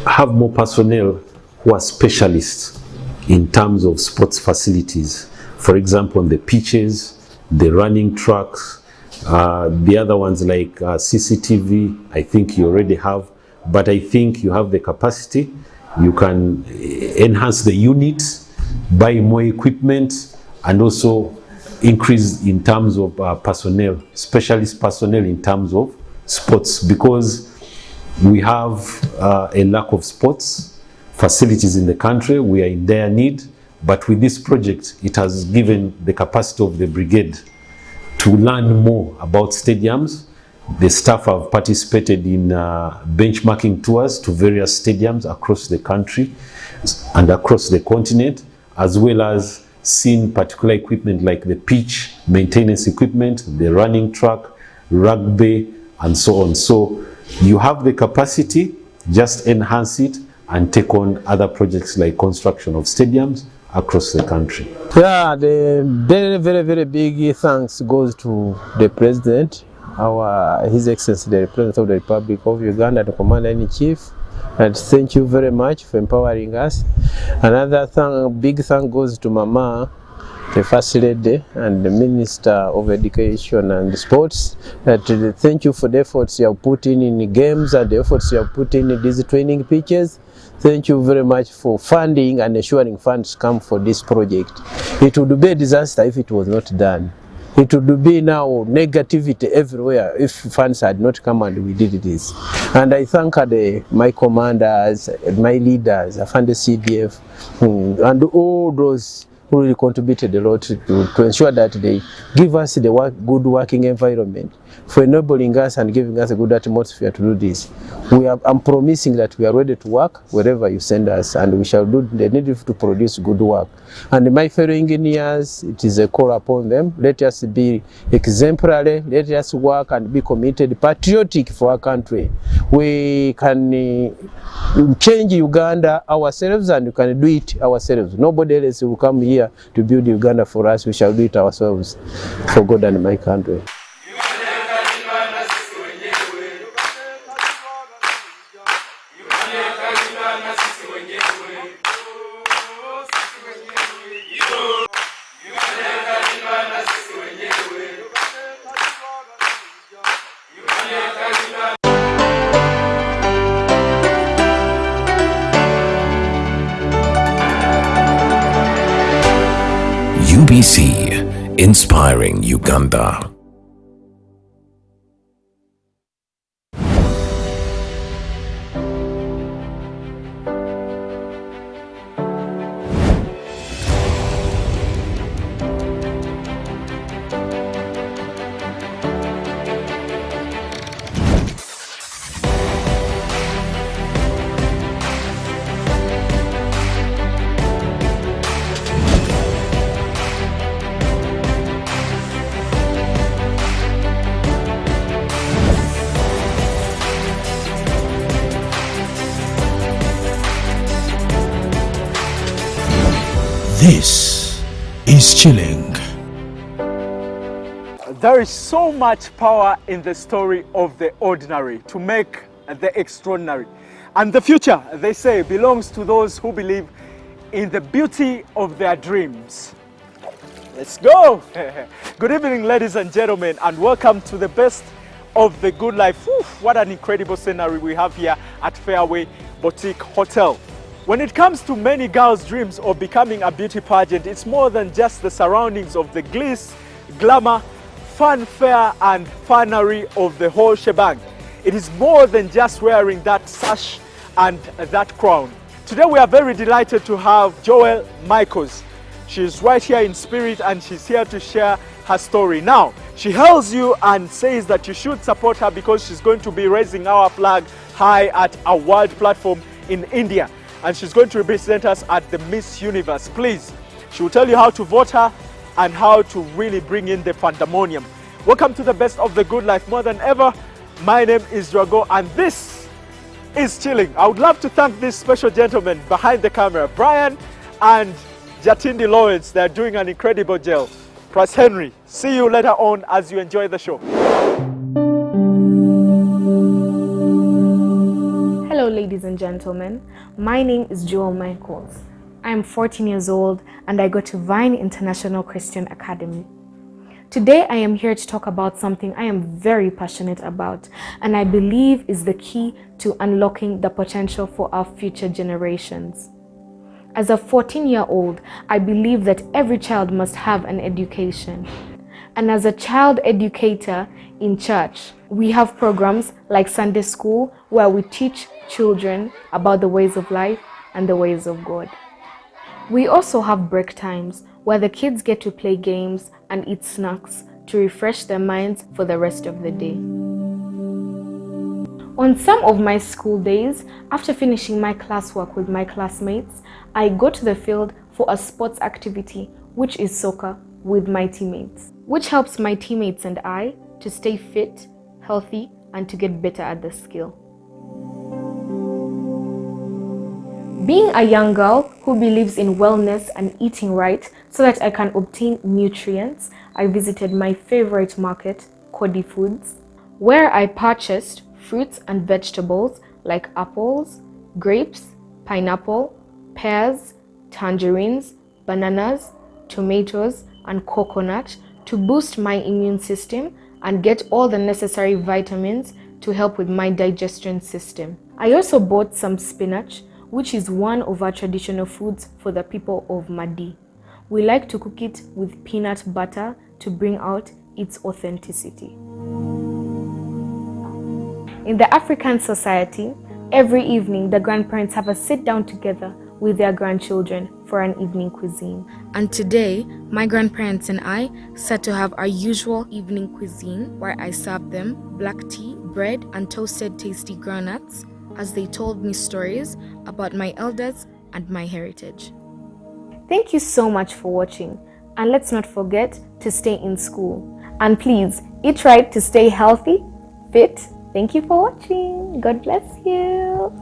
N: have more personnel who are specialists in terms of sports facilities. For example, on the pitches, the running tracks, the other ones like CCTV, I think you already have, but I think you have the capacity. You can enhance the units, buy more equipment, and also increase in terms of personnel, specialist personnel in terms of sports, because we have a lack of sports facilities in the country. We are in dire need, but with this project, it has given the capacity of the brigade to learn more about stadiums, The staff have participated in benchmarking tours to various stadiums across the country and across the continent, as well as seen particular equipment like the pitch, maintenance equipment, the running track, rugby, and so on. So you have the capacity, just enhance it and take on other projects like construction of stadiums across the country.
C: Yeah, the very big thanks goes to the President, His Excellency the President of the Republic of Uganda, the Commander-in-Chief, and thank you very much for empowering us. Another big thank goes to Mama, the First Lady, and the Minister of Education and Sports. Thank you for the efforts you have put in the games and the efforts you have put in these training pitches. Thank you very much for funding and ensuring funds come for this project. It would be a disaster if it was not done. It would be now negativity everywhere if funds had not come and we did this. And I thank my commanders, my leaders, Afande CDF, and all those who really contributed a lot to ensure that they give us the good working environment, for enabling us and giving us a good atmosphere to do this. I'm promising that we are ready to work wherever you send us, and we shall do the needful to produce good work. And my fellow engineers, it is a call upon them. Let us be exemplary, let us work and be committed, patriotic for our country. We can change Uganda ourselves, and we can do it ourselves. Nobody else will come here to build Uganda for us. We shall do it ourselves for God and my country.
M: UBC, inspiring Uganda.
J: This is Chilling.
P: There is so much power in the story of the ordinary to make the extraordinary. And the future, they say, belongs to those who believe in the beauty of their dreams. Let's go! Good evening, ladies and gentlemen, and welcome to the best of the good life. Whew, what an incredible scenery we have here at Fairway Boutique Hotel. When it comes to many girls' dreams of becoming a beauty pageant, it's more than just the surroundings of the glitz, glamour, fanfare and finery of the whole shebang. It is more than just wearing that sash and that crown. Today we are very delighted to have Joel Michaels. She's right here in spirit and she's here to share her story. Now, she hails you and says that you should support her because she's going to be raising our flag high at a world platform in India. And she's going to represent us at the Miss Universe. Please, she will tell you how to vote her and how to really bring in the pandemonium. Welcome to the best of the good life. More than ever, my name is Drago and this is Chilling. I would love to thank these special gentlemen behind the camera, Brian and Jatindi Lawrence. They're doing an incredible job. Pras Henry, see you later on as you enjoy the show.
S: Hello ladies and gentlemen, my name is Joel Michaels. I am 14 years old and I go to Vine International Christian Academy. Today I am here to talk about something I am very passionate about and I believe is the key to unlocking the potential for our future generations. As a 14-year-old, I believe that every child must have an education. And as a child educator in church, we have programs like Sunday School where we teach children about the ways of life and the ways of God. We also have break times where the kids get to play games and eat snacks to refresh their minds for the rest of the day. On some of my school days, after finishing my classwork with my classmates, I go to the field for a sports activity, which is soccer, with my teammates, which helps my teammates and I to stay fit, healthy, and to get better at the skill. Being a young girl who believes in wellness and eating right so that I can obtain nutrients, I visited my favorite market, Kodi Foods, where I purchased fruits and vegetables like apples, grapes, pineapple, pears, tangerines, bananas, tomatoes, and coconut to boost my immune system and get all the necessary vitamins to help with my digestion system. I also bought some spinach, which is one of our traditional foods for the people of Madi. We like to cook it with peanut butter to bring out its authenticity. In the African society, every evening the grandparents have a sit down together with their grandchildren for an evening cuisine. And today, my grandparents and I sat to have our usual evening cuisine where I served them black tea, bread, and toasted tasty groundnuts as they told me stories about my elders and my heritage. Thank you so much for watching, and let's not forget to stay in school. And please, eat right to stay healthy, fit. Thank you for watching. God bless you.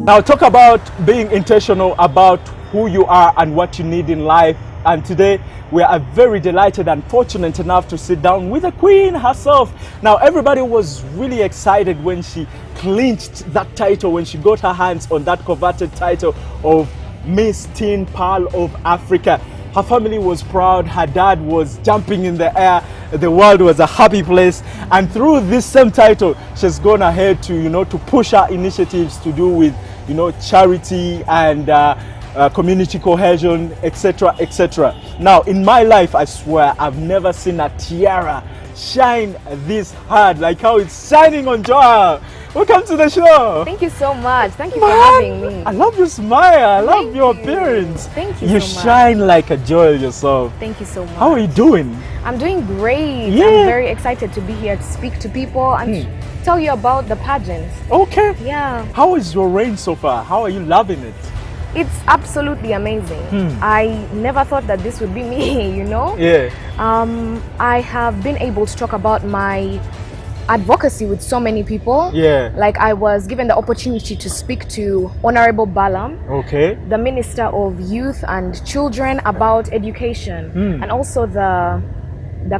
P: Now talk about being intentional about who you are and what you need in life. And today we are very delighted and fortunate enough to sit down with the Queen herself. Now everybody was really excited when she clinched that title, when she got her hands on that coveted title of Miss Teen Pearl of Africa. Her family was proud, her dad was jumping in the air, the world was a happy place. And through this same title, she's gone ahead to, to push her initiatives to do with, charity and community cohesion, etc., etc. Now, in my life, I swear, I've never seen a tiara shine this hard, like how it's shining on Joel. Welcome to the show.
S: Thank you so much. Thank you for having me.
P: I love your smile. I love your appearance.
S: Thank you
P: You
S: so much.
P: shine like a Joel yourself.
S: Thank you so much.
P: How are you doing?
S: I'm doing great.
P: Yeah.
S: I'm very excited to be here to speak to people and tell you about the pageant.
P: Okay.
S: Yeah.
P: How is your reign so far? How are you loving it?
S: It's absolutely amazing. I never thought that this would be me,
P: Yeah.
S: I have been able to talk about my advocacy with so many people.
P: Yeah.
S: Like I was given the opportunity to speak to Honorable Balam,
P: Okay.
S: the Minister of Youth and Children, about education, and also the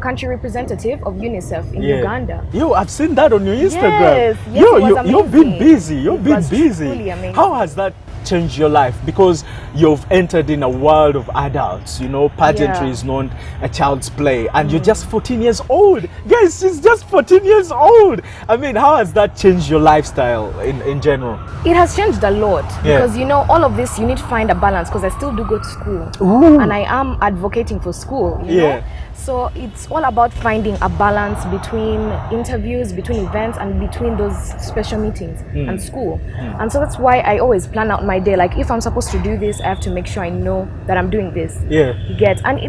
S: country representative of UNICEF in Uganda.
P: I've seen that on your Instagram.
S: Yes, it was
P: You've been
S: amazing.
P: busy. You've
S: It
P: been
S: was
P: busy.
S: truly amazing.
P: How has that changed your life? Because you've entered in a world of adults. Pageantry
S: Yeah.
P: is not a child's play, and you're just 14 years old. Guys, she's just 14 years old. I mean, how has that changed your lifestyle in general?
S: It has changed a lot
P: Yeah.
S: because all of this you need to find a balance, because I still do go to school.
P: Ooh.
S: And I am advocating for school. You know? So it's all about finding a balance between interviews, between events, and between those special meetings and school. And so that's why I always plan out my day. Like if I'm supposed to do this, I have to make sure I know that I'm doing this.
P: Yeah.
S: You get, and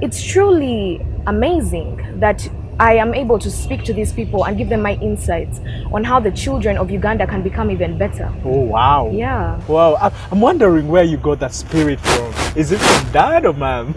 S: it's truly amazing that I am able to speak to these people and give them my insights on how the children of Uganda can become even better.
P: Oh, wow.
S: Yeah.
P: Wow. I'm wondering where you got that spirit from. Is it from dad or mom?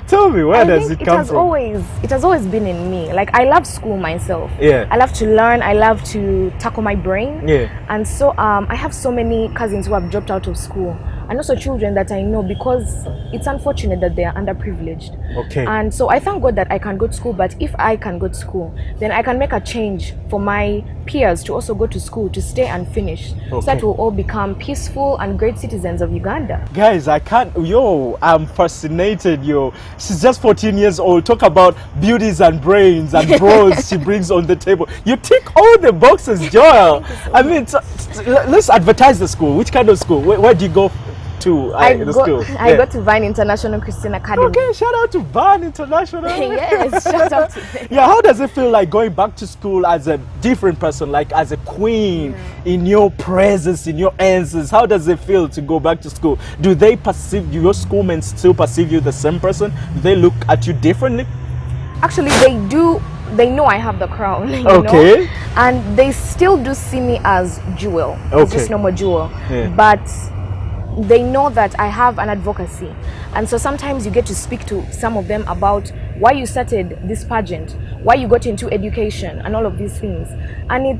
P: Tell me, where does it come from?
S: It has always been in me. Like I love school myself.
P: Yeah.
S: I love to learn. I love to tackle my brain.
P: Yeah.
S: And so I have so many cousins who have dropped out of school, and also children that I know, because it's unfortunate that they are underprivileged.
P: Okay.
S: And so I thank God that I can go to school, but if I can go to school, then I can make a change for my peers to also go to school, to stay and finish, so that we'll all become peaceful and great citizens of Uganda.
P: Guys, I'm fascinated, She's just 14 years old. Talk about beauties and brains and bros she brings on the table. You tick all the boxes, Joel. I mean, let's advertise the school. Which kind of school? Where do you go to?
S: I
P: go
S: to Vine International Christian Academy.
P: Okay, shout out to Vine International.
S: Yes, shout out to them.
P: Yeah, how does it feel like going back to school as a different person, like as a queen, in your presence, in your answers? How does it feel to go back to school? Do they perceive your schoolmates still perceive you the same person? Do they look at you differently?
S: Actually, they know I have the crown, you
P: Okay.
S: know? And they still do see me as Jewel. It's
P: Okay.
S: just normal Jewel.
P: Yeah.
S: But they know that I have an advocacy. And so sometimes you get to speak to some of them about why you started this pageant, why you got into education and all of these things. And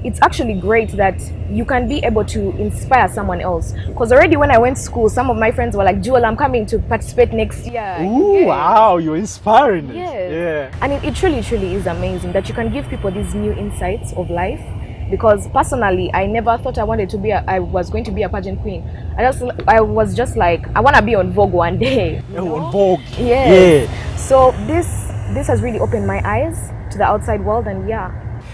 S: it's actually great that you can be able to inspire someone else. Because already when I went to school, some of my friends were like, Jewel, I'm coming to participate next year.
P: Ooh, wow, you're inspiring us.
S: Yes.
P: Yeah.
S: And it truly is amazing that you can give people these new insights of life. Because personally, I never thought I was going to be a pageant queen. I was just like, I want to be on Vogue one day.
P: On Vogue.
S: Yes.
P: Yeah.
S: So this has really opened my eyes to the outside world, and yeah.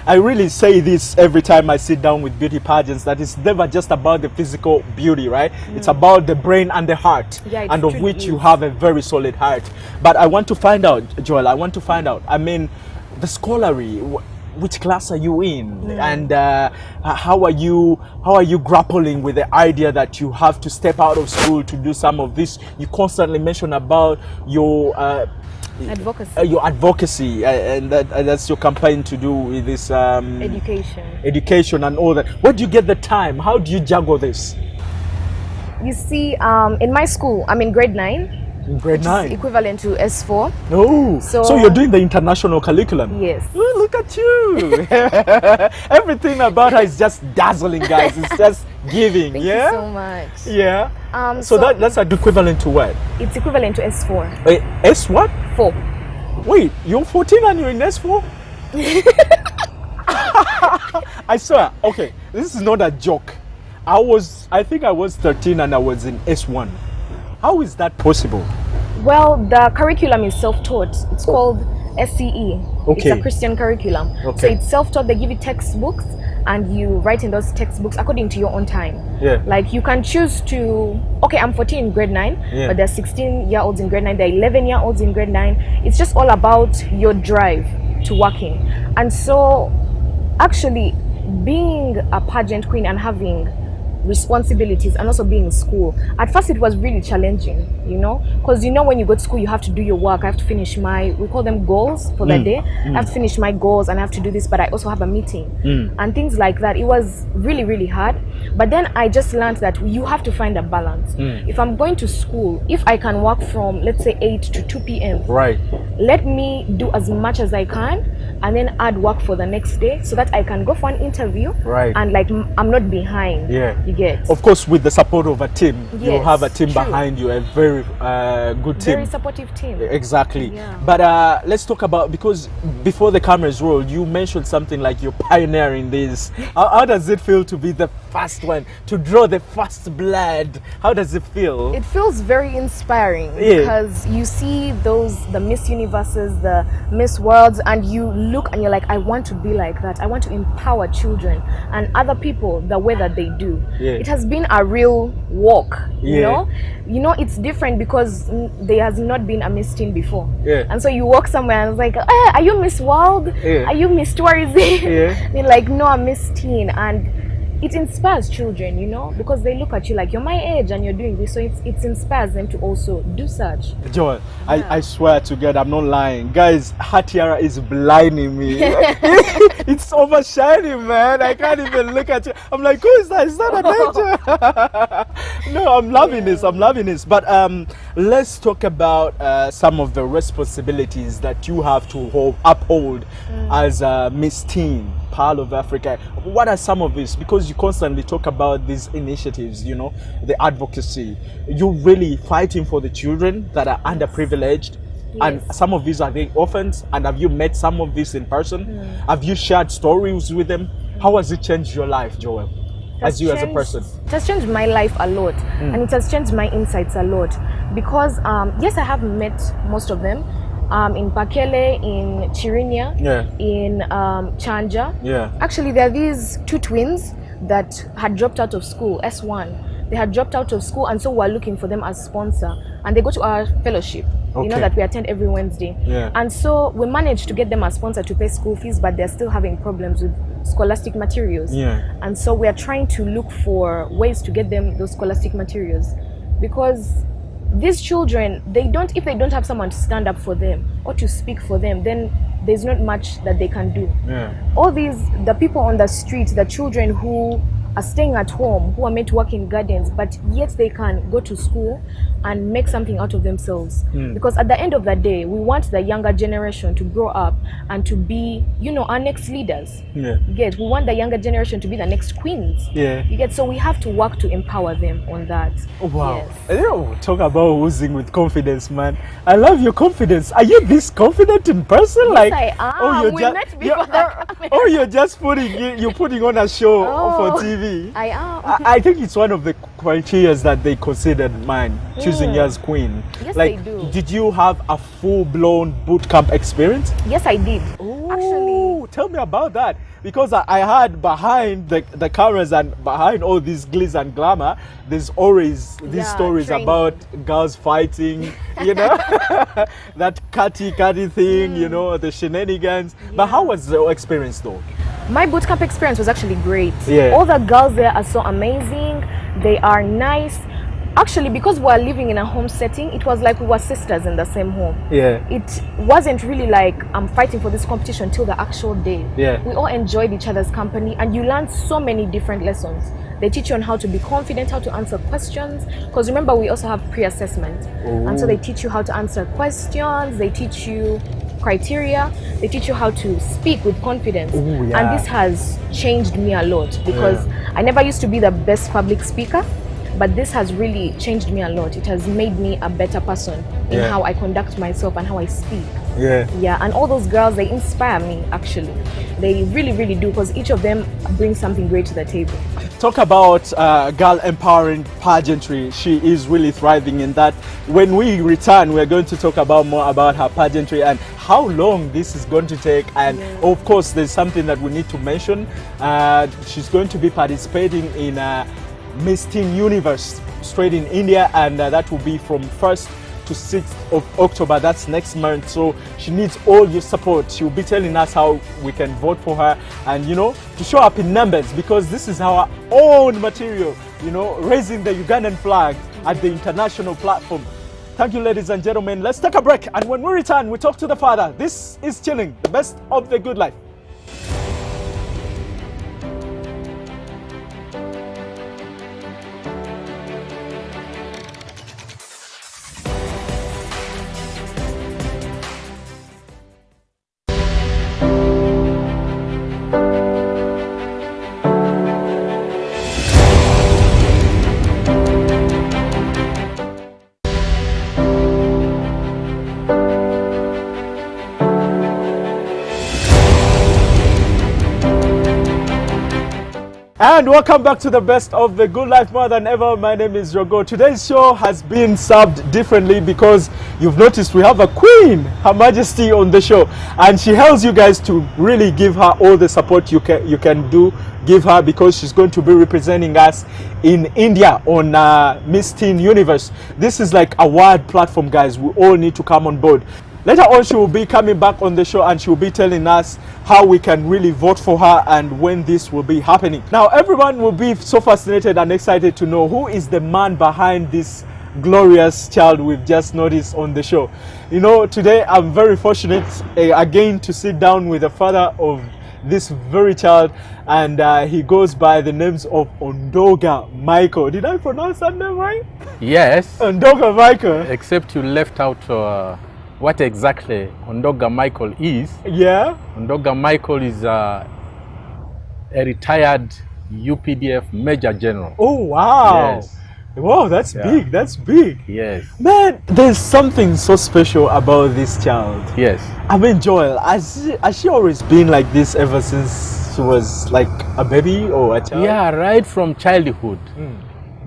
P: I really say this every time I sit down with beauty pageants, that it's never just about the physical beauty, right? It's about the brain and the heart,
S: Yeah,
P: and of which you have a very solid heart. But I want to find out, Joel, I mean, the scholarly, which class are you in? And how are you grappling with the idea that you have to step out of school to do some of this? You constantly mention about your advocacy, and that's your campaign to do with this education and all that. Where do you get the time? How do you juggle this?
S: You see, in my school, I'm in grade 9.
P: Grade 9,
S: equivalent to S4.
P: Oh, so you're doing the international curriculum?
S: Yes.
P: Ooh, look at you. Everything about her is just dazzling, guys. It's just giving.
S: Thank
P: yeah,
S: you so much.
P: Yeah. So that's equivalent to what?
S: It's equivalent to S4.
P: Wait, S what?
S: 4.
P: Wait, you're 14 and you're in S4? I swear. Okay, this is not a joke. I think I was 13 and I was in S1. How is that possible?
S: Well, the curriculum is self-taught. It's called SCE.
P: Okay.
S: It's a Christian curriculum.
P: Okay.
S: So it's self-taught. They give you textbooks and you write in those textbooks according to your own time.
P: Yeah.
S: Like you can choose to, okay, I'm 14 in grade 9,
P: Yeah.
S: but there's 16-year-olds in grade 9, there are 11-year-olds in grade 9. It's just all about your drive to working. And so actually being a pageant queen and having responsibilities and also being in school, at first it was really challenging, you know, because you know when you go to school you have to do your work. I have to finish we call them goals for the day. I have to finish my goals and I have to do this, but I also have a meeting and things like that. It was really hard, but then I just learned that you have to find a balance. If I'm going to school, if I can work from let's say 8 to 2 p.m,
P: right,
S: let me do as much as I can and then add work for the next day so that I can go for an interview,
P: right,
S: and like I'm not behind.
P: Yeah.
S: You get,
P: of course, with the support of a team. You
S: Yes,
P: have a team
S: true.
P: behind you, a very good team.
S: Very supportive team.
P: Exactly.
S: Yeah.
P: But let's talk about, because before the cameras rolled, you mentioned something like you're pioneering this. How does it feel to be the first one, to draw the first blood? How does it feel?
S: It feels very inspiring,
P: Yeah.
S: because you see the Miss Universes, the Miss Worlds, and you look and you're like, I want to be like that. I want to empower children and other people the way that they do.
P: Yeah.
S: It has been a real walk, you
P: Yeah.
S: know, it's different because there has not been a Miss Teen before.
P: Yeah.
S: And so you walk somewhere and it's like, are you Miss World?
P: Yeah.
S: Are you Miss Tourism?
P: Yeah.
S: You're like, no, I'm Miss Teen. And it inspires children, you know, because they look at you like you're my age and you're doing this, so it inspires them to also do such.
P: Joel, I swear to God, I'm not lying. Guys, her tiara is blinding me. It's overshining, man. I can't even look at you. I'm like, who is that? Is that a danger? No, I'm loving this. I'm loving this. But let's talk about some of the responsibilities that you have to uphold as Miss Teen, Pearl of Africa. What are some of these? Because you constantly talk about these initiatives, you know, the advocacy. You're really fighting for the children that are underprivileged. And some of these are the orphans. And have you met some of these in person? Have you shared stories with them? How has it changed your life, Joel, as you as a person?
S: It has changed my life a lot, and it has changed my insights a lot. Because yes, I have met most of them. In Pakele, in Chirinya, in Chanja. Actually, there are these 2 twins that had dropped out of school, S1. They had dropped out of school, and so we're looking for them as sponsor. And they go to our fellowship, you know, that we attend every Wednesday. And so we managed to get them as sponsor to pay school fees, but they're still having problems with scholastic materials. And so we are trying to look for ways to get them those scholastic materials, because these children, if they don't have someone to stand up for them or to speak for them, then there's not much that they can do. All the people on the street, the children who are staying at home, who are meant to work in gardens, but yet they can go to school and make something out of themselves. Because at the end of the day, we want the younger generation to grow up and to be, our next leaders. You get? We want the younger generation to be the next queens. You get? So we have to work to empower them on that.
P: Wow. Talk about oozing with confidence, man. I love your confidence. Are you this confident in person?
S: Yes, I am. We met before the camera.
P: Oh, you're just putting on a show for TV.
S: I am.
P: I think it's one of the criteria that they considered mine, choosing you as queen.
S: Yes, they do.
P: Did you have a full-blown boot camp experience?
S: Yes, I did. Actually,
P: tell me about that. Because I heard behind the cameras and behind all this glitz and glamour, there's always these stories about girls fighting, that catty thing, the shenanigans. But how was the experience though?
S: My boot camp experience was actually great.
P: Yeah.
S: All the girls there are so amazing. They are nice. Actually, because we are living in a home setting, it was like we were sisters in the same home.
P: Yeah.
S: It wasn't really like I'm fighting for this competition till the actual day.
P: Yeah.
S: We all enjoyed each other's company, and you learn so many different lessons. They teach you on how to be confident, how to answer questions. Because remember, we also have pre-assessment. And so they teach you how to answer questions. They teach you criteria. They teach you how to speak with confidence. And this has changed me a lot because I never used to be the best public speaker. But this has really changed me a lot. It has made me a better person in how I conduct myself and how I speak. Yeah, and all those girls, they inspire me, actually. They really, really do, because each of them brings something great to the table.
P: Talk about girl empowering pageantry. She is really thriving in that. When we return, we're going to talk about more about her pageantry and how long this is going to take. And of course, there's something that we need to mention. She's going to be participating in Miss Teen Universe straight in India, and that will be from 1st to 6th of October. That's next month. So she needs all your support. She'll be telling us how we can vote for her and, to show up in numbers, because this is our own material, raising the Ugandan flag at the international platform. Thank you, ladies and gentlemen. Let's take a break, and when we return, we talk to the father. This is Chilling, the best of the good life. And welcome back to the best of the good life more than ever. My name is Rogo. Today's show has been served differently because you've noticed we have a queen, Her Majesty, on the show, and she helps you guys to really give her all the support you can give her, because she's going to be representing us in India on Miss Teen Universe. This is like a wide platform, guys. We all need to come on board. Later on, she will be coming back on the show and she will be telling us how we can really vote for her and when this will be happening. Now, everyone will be so fascinated and excited to know who is the man behind this glorious child we've just noticed on the show. Today I'm very fortunate again to sit down with the father of this very child, and he goes by the names of Ondoga Michael. Did I pronounce that name right?
T: Yes.
P: Ondoga Michael.
T: Except you left out what exactly Ondoga Michael is.
P: Yeah.
T: Ondoga Michael is a retired UPDF Major General.
P: Oh, wow.
T: Yes.
P: Wow, that's big. That's big.
T: Yes.
P: Man, there's something so special about this child.
T: Yes.
P: I mean, Joel, has she always been like this ever since she was like a baby or a child?
T: Yeah, right from childhood.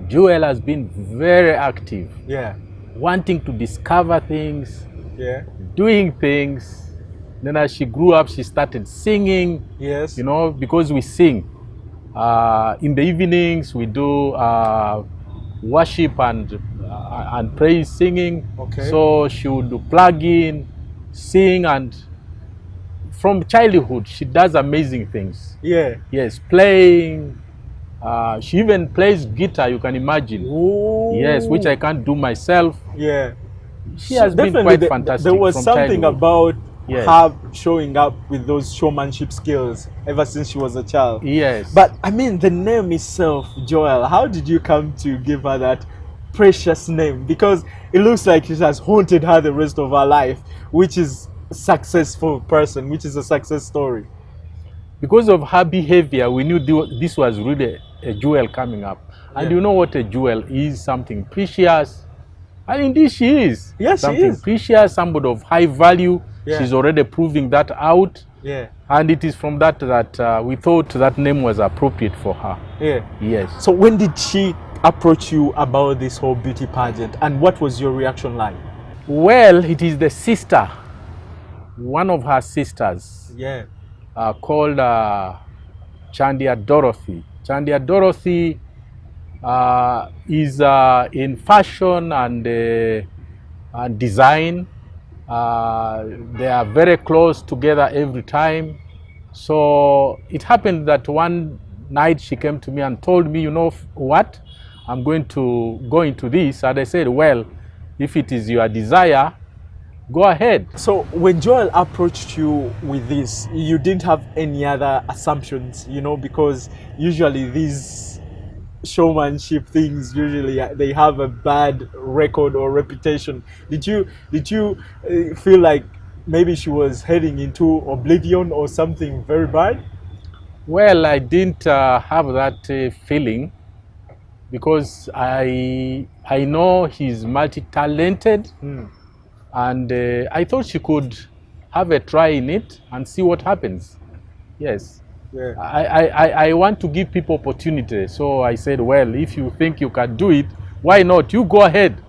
T: Joel has been very active.
P: Yeah.
T: Wanting to discover things.
P: Yeah.
T: Doing things. Then as she grew up, she started singing.
P: Yes.
T: Because we sing. In the evenings, we do worship and praise singing.
P: Okay.
T: So she would plug in, sing, and from childhood, she does amazing things.
P: Yeah.
T: Yes, playing, She even plays guitar, you can imagine.
P: Ooh.
T: Yes, which I can't do myself.
P: Yeah.
T: She has been quite fantastic.
P: There was
T: from
P: something
T: childhood.
P: about
T: Yes.
P: her showing up with those showmanship skills ever since she was a child.
T: Yes.
P: But I mean, the name itself, Joel, how did you come to give her that precious name? Because it looks like it has haunted her the rest of her life, which is a successful person, which is a success story.
T: Because of her behavior, we knew this was really a jewel coming up. And you know what a jewel is? Something precious. And indeed she is.
P: Yes,
T: something
P: she is.
T: precious, somebody of high value.
P: Yeah.
T: She's already proving that out.
P: Yeah.
T: And it is from that we thought that name was appropriate for her.
P: Yeah.
T: Yes.
P: So when did she approach you about this whole beauty pageant, and what was your reaction like?
T: Well, it is the sister, one of her sisters.
P: Yeah.
T: Called Chandia Dorothy. Chandia Dorothy is in fashion and design. They are very close together every time. So it happened that one night she came to me and told me, you know what, I'm going to go into this. And I said, well, if it is your desire, go ahead.
P: So when Joel approached you with this, you didn't have any other assumptions, you know, because usually these showmanship things, usually they have a bad record or reputation. Did you feel like maybe she was heading into oblivion or something very bad?
T: Well, I didn't have that feeling, because I know he's multi-talented. And I thought she could have a try in it and see what happens. Yes.
P: Yeah.
T: I want to give people opportunity. So I said, well, if you think you can do it, why not? You go ahead.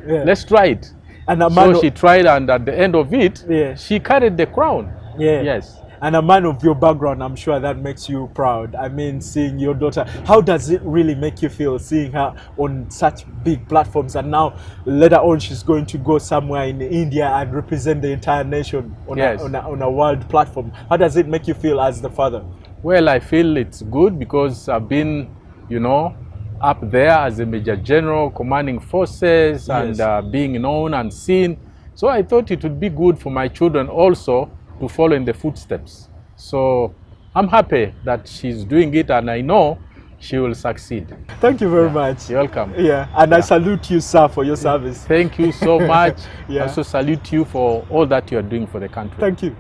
P: Yeah.
T: Let's try it.
P: And
T: so she tried, and at the end of it,
P: yeah,
T: she carried the crown.
P: Yeah.
T: Yes.
P: And a man of your background, I'm sure that makes you proud. I mean, seeing your daughter, how does it really make you feel seeing her on such big platforms, and now later on she's going to go somewhere in India and represent the entire nation on,
T: Yes.
P: on a world platform? How does it make you feel as the father?
T: Well, I feel it's good because I've been, you know, up there as a Major General, commanding forces,
P: Yes.
T: and being known and seen. So I thought it would be good for my children also to follow in the footsteps. So I'm happy that she's doing it, and I know she will succeed.
P: Thank you very much.
T: You're welcome.
P: Yeah, and I salute you, sir, for your service.
T: Thank you so much.
P: Yeah.
T: I also salute you for all that you are doing for the country.
P: Thank you.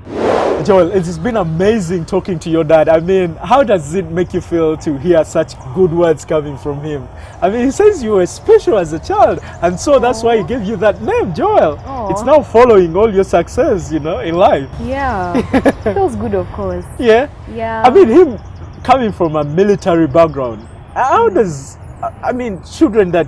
P: Joel, it has been amazing talking to your dad. I mean, how does it make you feel to hear such good words coming from him? I mean, he says you were special as a child, and so that's why he gave you that name, Joel.
S: Aww.
P: It's now following all your success, you know, in life.
S: Yeah, feels good, of course.
P: Yeah?
S: Yeah.
P: I mean, him coming from a military background, how does, I mean, children that,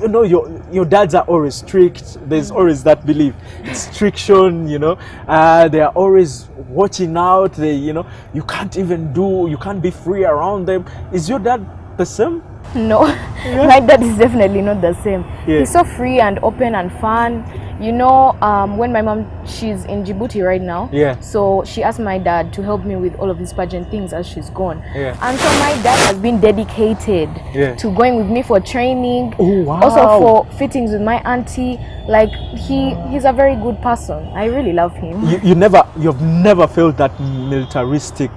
P: you know, your dads are always strict. There's always that belief, restriction, you know. They are always watching out. They, you know, you can't be free around them. Is your dad the same?
S: No,
P: Yeah.
S: my dad is definitely not the same.
P: Yeah.
S: He's so free and open and fun. You know, when my mom, she's in Djibouti right now.
P: Yeah.
S: So she asked my dad to help me with all of these pageant things as she's gone.
P: Yeah.
S: And so my dad has been dedicated
P: Yeah.
S: to going with me for training.
P: Oh, wow.
S: Also for fittings with my auntie. Like he's a very good person. I really love him.
P: You've never felt that militaristic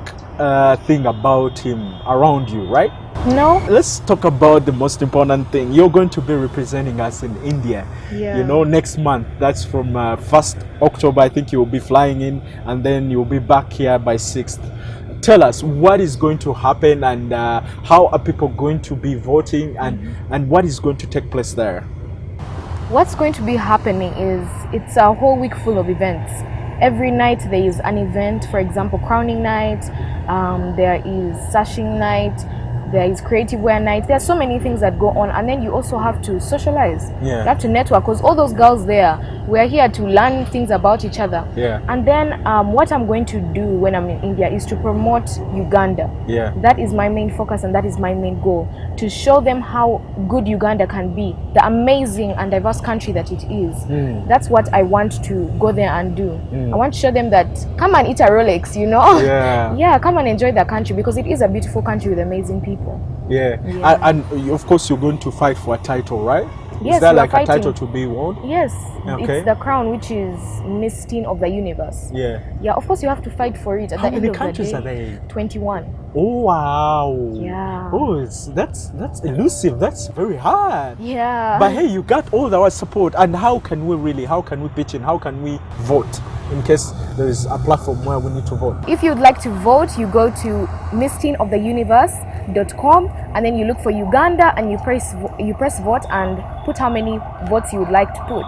P: thing about him around you, right?
S: No.
P: Let's talk about the most important thing. You're going to be representing us in India.
S: Yeah.
P: You know, next month. That's from 1st October. I think you'll be flying in, and then you'll be back here by 6th. Tell us what is going to happen, and how are people going to be voting, and what is going to take place there?
S: What's going to be happening is it's a whole week full of events. Every night there is an event. For example, crowning night, there is sashing night, there is creative wear night. There are so many things that go on, and then you also have to socialize.
P: Yeah.
S: You have to network, because all those girls there, we're here to learn things about each other.
P: Yeah.
S: And then what I'm going to do when I'm in India is to promote Uganda.
P: Yeah.
S: That is my main focus, and that is my main goal, to show them how good Uganda can be, the amazing and diverse country that it is. That's what I want to go there and do. I want to show them that, come and eat a Rolex, you know?
P: Yeah.
S: Yeah, come and enjoy the country, because it is a beautiful country with amazing people.
P: Yeah.
S: Yeah.
P: And of course you're going to fight for a title, right?
S: Yes,
P: Is there
S: we are
P: like a
S: fighting.
P: title to be won?
S: Yes,
P: Okay.
S: it's the crown, which is Miss Teen of the Universe.
P: Yeah.
S: Yeah, of course you have to fight for it. At
P: How
S: the
P: many
S: end of
P: countries
S: the
P: are
S: day,
P: there?
S: 21.
P: Oh wow.
S: Yeah.
P: Oh, that's elusive. That's very hard.
S: Yeah.
P: But hey, you got all our support. And how can we pitch in? How can we vote in case there is a platform where we need to vote?
S: If you'd like to vote, you go to missteenoftheuniverse.com and then you look for Uganda and you press vote and put how many votes you would like to put.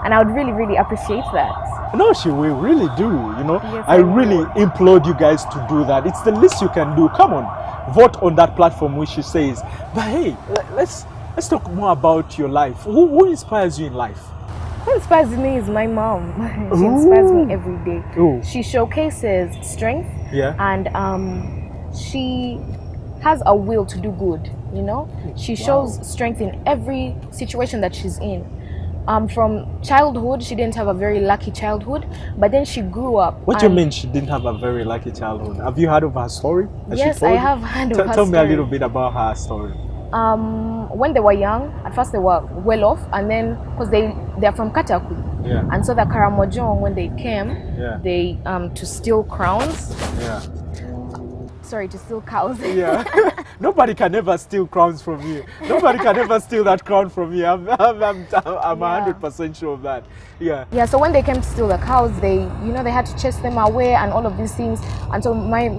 S: And I would really, really appreciate that.
P: No, we really do, you know.
S: Yes,
P: I really implore you guys to do that. It's the least you can do. Come on, vote on that platform which she says. But hey, let's talk more about your life. Who inspires you in life?
S: Who inspires me is my mom. She inspires me every day.
P: Ooh.
S: She showcases strength,
P: Yeah.
S: and she has a will to do good, you know. She shows strength in every situation that she's in. From childhood, she didn't have a very lucky childhood, but then she grew up.
P: What do you mean she didn't have a very lucky childhood? Have you heard of her story?
S: Yes, I have heard of her
P: Tell me a
S: story.
P: little bit about her story.
S: When they were young, at first they were well off, and then because they're from Kataku,
P: Yeah.
S: and so the Karamojong, when they came,
P: Yeah.
S: they to steal crowns.
P: Yeah.
S: Sorry, to steal cows.
P: Yeah. Nobody can ever steal crowns from you. Nobody can ever steal that crown from you. I'm 100% sure of that. Yeah.
S: Yeah, so when they came to steal the cows, they had to chase them away and all of these things. And so my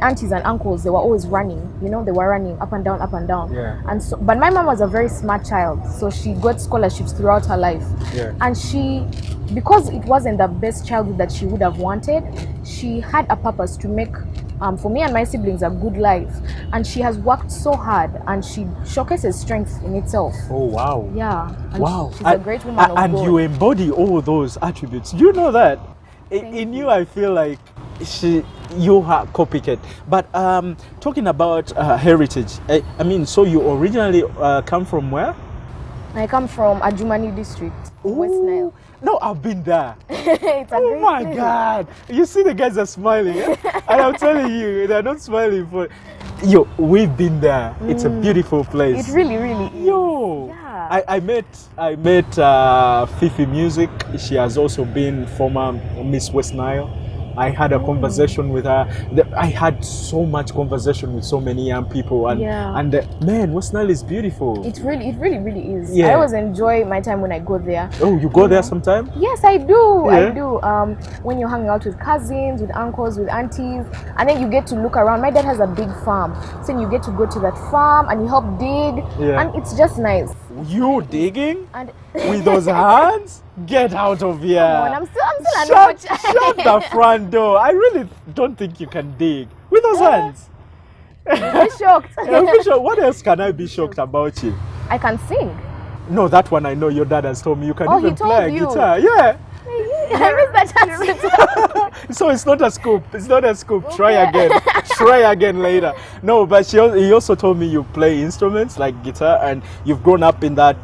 S: aunties and uncles, they were always running. You know, they were running up and down, up and down.
P: Yeah.
S: And so, but my mom was a very smart child, so she got scholarships throughout her life.
P: Yeah.
S: And because it wasn't the best childhood that she would have wanted, she had a purpose to make for me and my siblings a good life, and she has worked so hard, and she showcases strength in itself.
P: Oh wow.
S: Yeah. And
P: Wow.
S: she's a great woman of
P: and
S: God.
P: you embody all those attributes. Do you know that? In you, I feel like you are copycat. But talking about heritage, I mean, so you originally come from where?
S: I come from Adjumani district, West Nile.
P: No, I've been there.
S: It's a
P: Oh
S: great
P: my
S: place.
P: God! You see, the guys are smiling, eh? And I'm telling you, they're not smiling for. Yo, we've been there. It's a beautiful place.
S: It really, really is.
P: Yo,
S: Yeah.
P: I met Fifi Music. She has also been former Miss West Nile. I had a conversation with her. I had so much conversation with so many young people, and man, West Nile is beautiful.
S: It really, really is.
P: Yeah.
S: I always enjoy my time when I go there.
P: Oh, you go there sometime?
S: Yes, I do.
P: Yeah.
S: I do. When you're hanging out with cousins, with uncles, with aunties, and then you get to look around. My dad has a big farm, so you get to go to that farm and you help dig,
P: Yeah.
S: and it's just nice.
P: You digging
S: And
P: with those hands? Get out of here!
S: Come on, I'm still
P: Shut the front door. I really don't think you can dig with those hands.
S: You'll be shocked.
P: You'll be shocked. What else can I be shocked about you?
S: I can sing.
P: No, that one I know. Your dad has told me you can
S: Oh,
P: even
S: he told
P: play a
S: you.
P: guitar. Yeah.
S: I missed that chance to tell.
P: So it's not a scoop. It's not a scoop. Try again. Try again later. No, but he also told me you play instruments like guitar, and you've grown up in that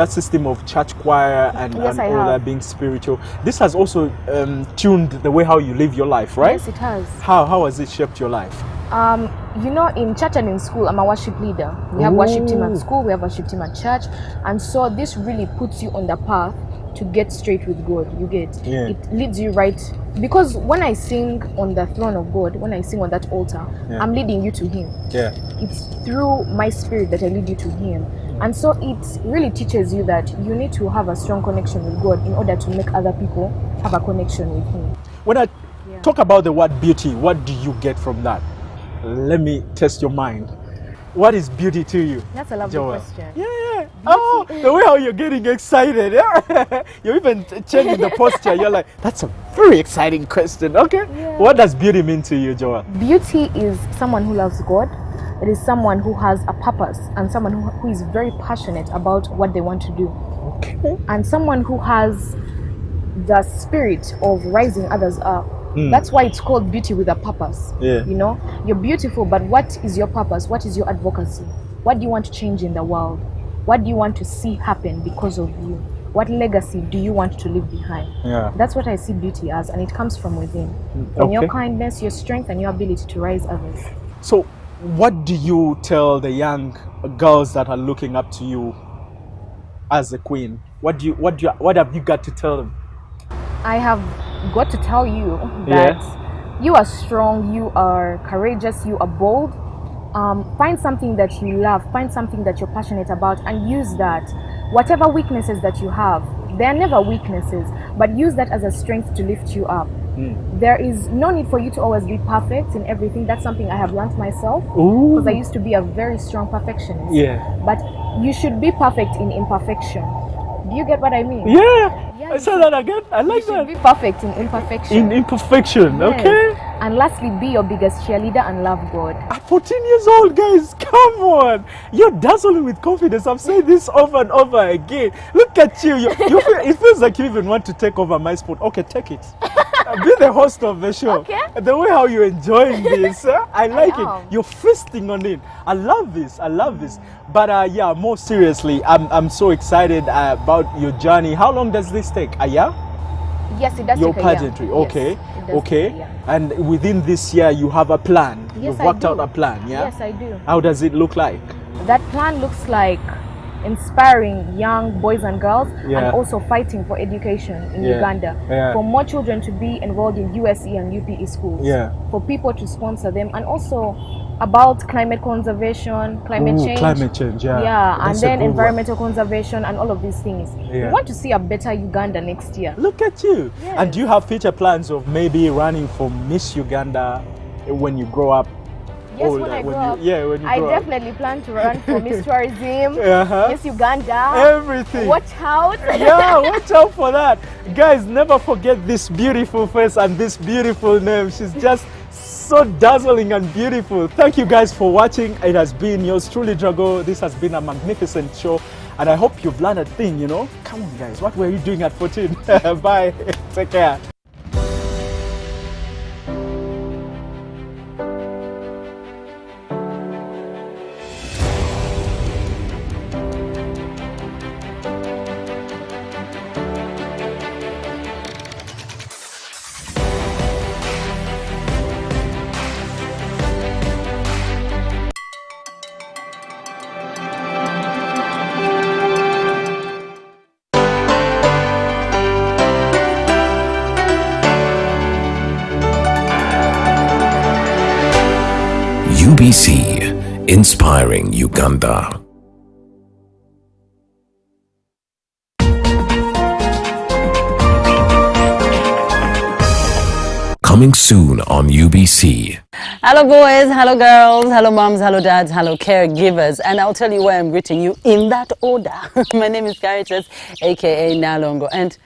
P: system of church choir and
S: Yes, I
P: all
S: have.
P: that, being spiritual. This has also tuned the way how you live your life, right?
S: Yes, it has.
P: How has it shaped your life?
S: In church and in school, I'm a worship leader. We have worship team at school, we have worship team at church, and so this really puts you on the path to get straight with God. You get it leads you right, because when I sing on the throne of God, when I sing on that altar, I'm leading you to Him.
P: Yeah.
S: It's through my spirit that I lead you to Him, and so it really teaches you that you need to have a strong connection with God in order to make other people have a connection with Him.
P: When I talk about the word beauty, what do you get from that? Let me test your mind. What is beauty to you?
S: That's a lovely
P: Joel?
S: question.
P: Yeah. Oh, the way how you're getting excited. Yeah. You're even changing the posture. You're like, that's a very exciting question. Okay.
S: Yeah.
P: What does beauty mean to you, Joel?
S: Beauty is someone who loves God. It is someone who has a purpose, and someone who is very passionate about what they want to do.
P: Okay.
S: And someone who has the spirit of rising others up.
P: Mm.
S: That's why it's called beauty with a purpose.
P: Yeah.
S: You know, you're beautiful, but what is your purpose? What is your advocacy? What do you want to change in the world? What do you want to see happen because of you? What legacy do you want to leave behind?
P: Yeah.
S: That's what I see beauty as, and it comes from within. From your kindness, your strength, and your ability to rise others.
P: So, What do you tell the young girls that are looking up to you as a queen? What have you got to tell them?
S: I have got to tell you that you are strong, you are courageous, you are bold. Find something that you love, find something that you're passionate about, and use that. Whatever weaknesses that you have, they are never weaknesses, but use that as a strength to lift you up. There is no need for you to always be perfect in everything. That's something I have learned myself, because I used to be a very strong perfectionist. But you should be perfect in imperfection. Do you get what I mean?
P: I said that again. I like that.
S: You should be perfect in imperfection.
P: In imperfection, okay.
S: And lastly, be your biggest cheerleader and love God.
P: At 14 years old, guys, come on. You're dazzling with confidence. I'm saying this over and over again. Look at you. It feels like you even want to take over my sport. Okay, take it. Be the host of the show.
S: Okay.
P: The way how you're enjoying this, I like it. You're feasting on it. I love this. I love this. But yeah, more seriously, I'm so excited about your journey. How long does this take? A year?
S: Yes, it does
P: Your
S: take a year.
P: pageantry, okay.
S: Yes, it does
P: okay.
S: take a year.
P: And within this year, you have a plan.
S: Yes,
P: You've
S: I
P: worked
S: do.
P: out a plan, yeah?
S: Yes, I do.
P: How does it look like?
S: That plan looks like inspiring young boys and girls and also fighting for education in Uganda. For more children to be enrolled in USE and UPE schools. For people to sponsor them, and also about climate conservation, climate change.
P: Climate change,
S: and then environmental conservation and all of these things. We want to see a better Uganda next year.
P: Look at you. And do you have future plans of maybe running for Miss Uganda when you grow up?
S: Yes, when I grow up.
P: When you
S: I
P: grow
S: definitely plan to run for Miss Tourism, Miss Uganda.
P: Everything.
S: Watch out.
P: Watch out for that. Guys, never forget this beautiful face and this beautiful name. She's just so dazzling and beautiful. Thank you guys for watching. It has been yours truly, Drago. This has been a magnificent show. And I hope you've learned a thing, you know. Come on, guys. What were you doing at 14? Bye. Take care.
M: UBC, inspiring Uganda. Coming soon on UBC.
U: Hello boys, hello girls, hello moms, hello dads, hello caregivers, and I'll tell you why I'm greeting you in that order. My name is Caritas, aka Nalongo, and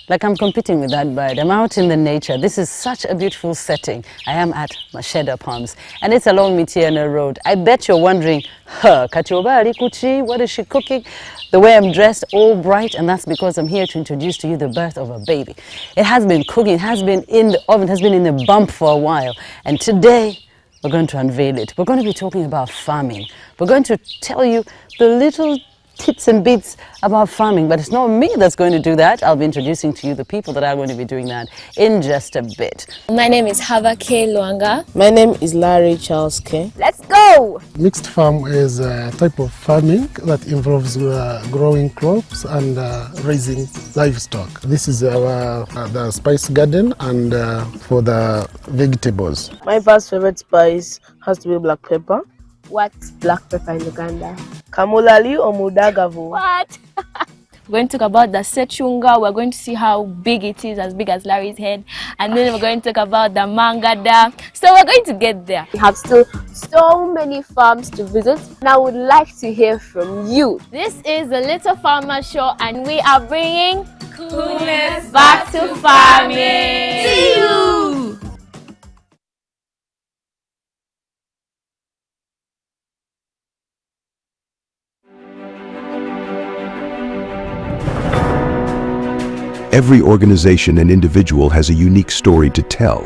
U: like I'm competing with that bird. I'm out in the nature. This is such a beautiful setting. I am at Masheda Palms, and it's along Mitiana Road. I bet you're wondering, Katioba Kuchi, what is she cooking? The way I'm dressed, all bright, and that's because I'm here to introduce to you the birth of a baby. It has been cooking, it has been in the oven, it has been in the bump for a while, and today we're going to unveil it. We're going to be talking about farming. We're going to tell you the little tips and bits about farming, but it's not me that's going to do that. I'll be introducing to you the people that are going to be doing that in just a bit.
V: My name is Hava K. Luanga.
W: My name is Larry Charles K.
V: Let's go!
X: Mixed farm is a type of farming that involves growing crops and raising livestock. This is the spice garden and for the vegetables.
W: My first favorite spice has to be black pepper.
V: What's black pepper in Uganda?
W: Kamulali or mudagavu.
V: What? We're going to talk about the sechunga. We're going to see how big it is, as big as Larry's head. And then we're going to talk about the mangada. So we're going to get there. We have still so many farms to visit, and I would like to hear from you. This is the Little Farmer Show, and we are bringing coolness back to farming. See you!
Y: Every organization and individual has a unique story to tell.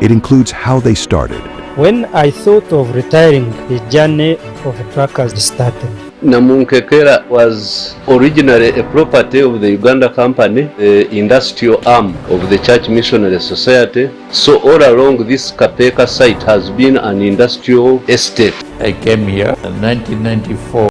Y: It includes how they started.
Z: When I thought of retiring, the journey of truckers started.
A: Namunkekera was originally a property of the Uganda Company, the industrial arm of the Church Missionary Society. So all along this Kapeka site has been an industrial estate.
E: I came here in 1994.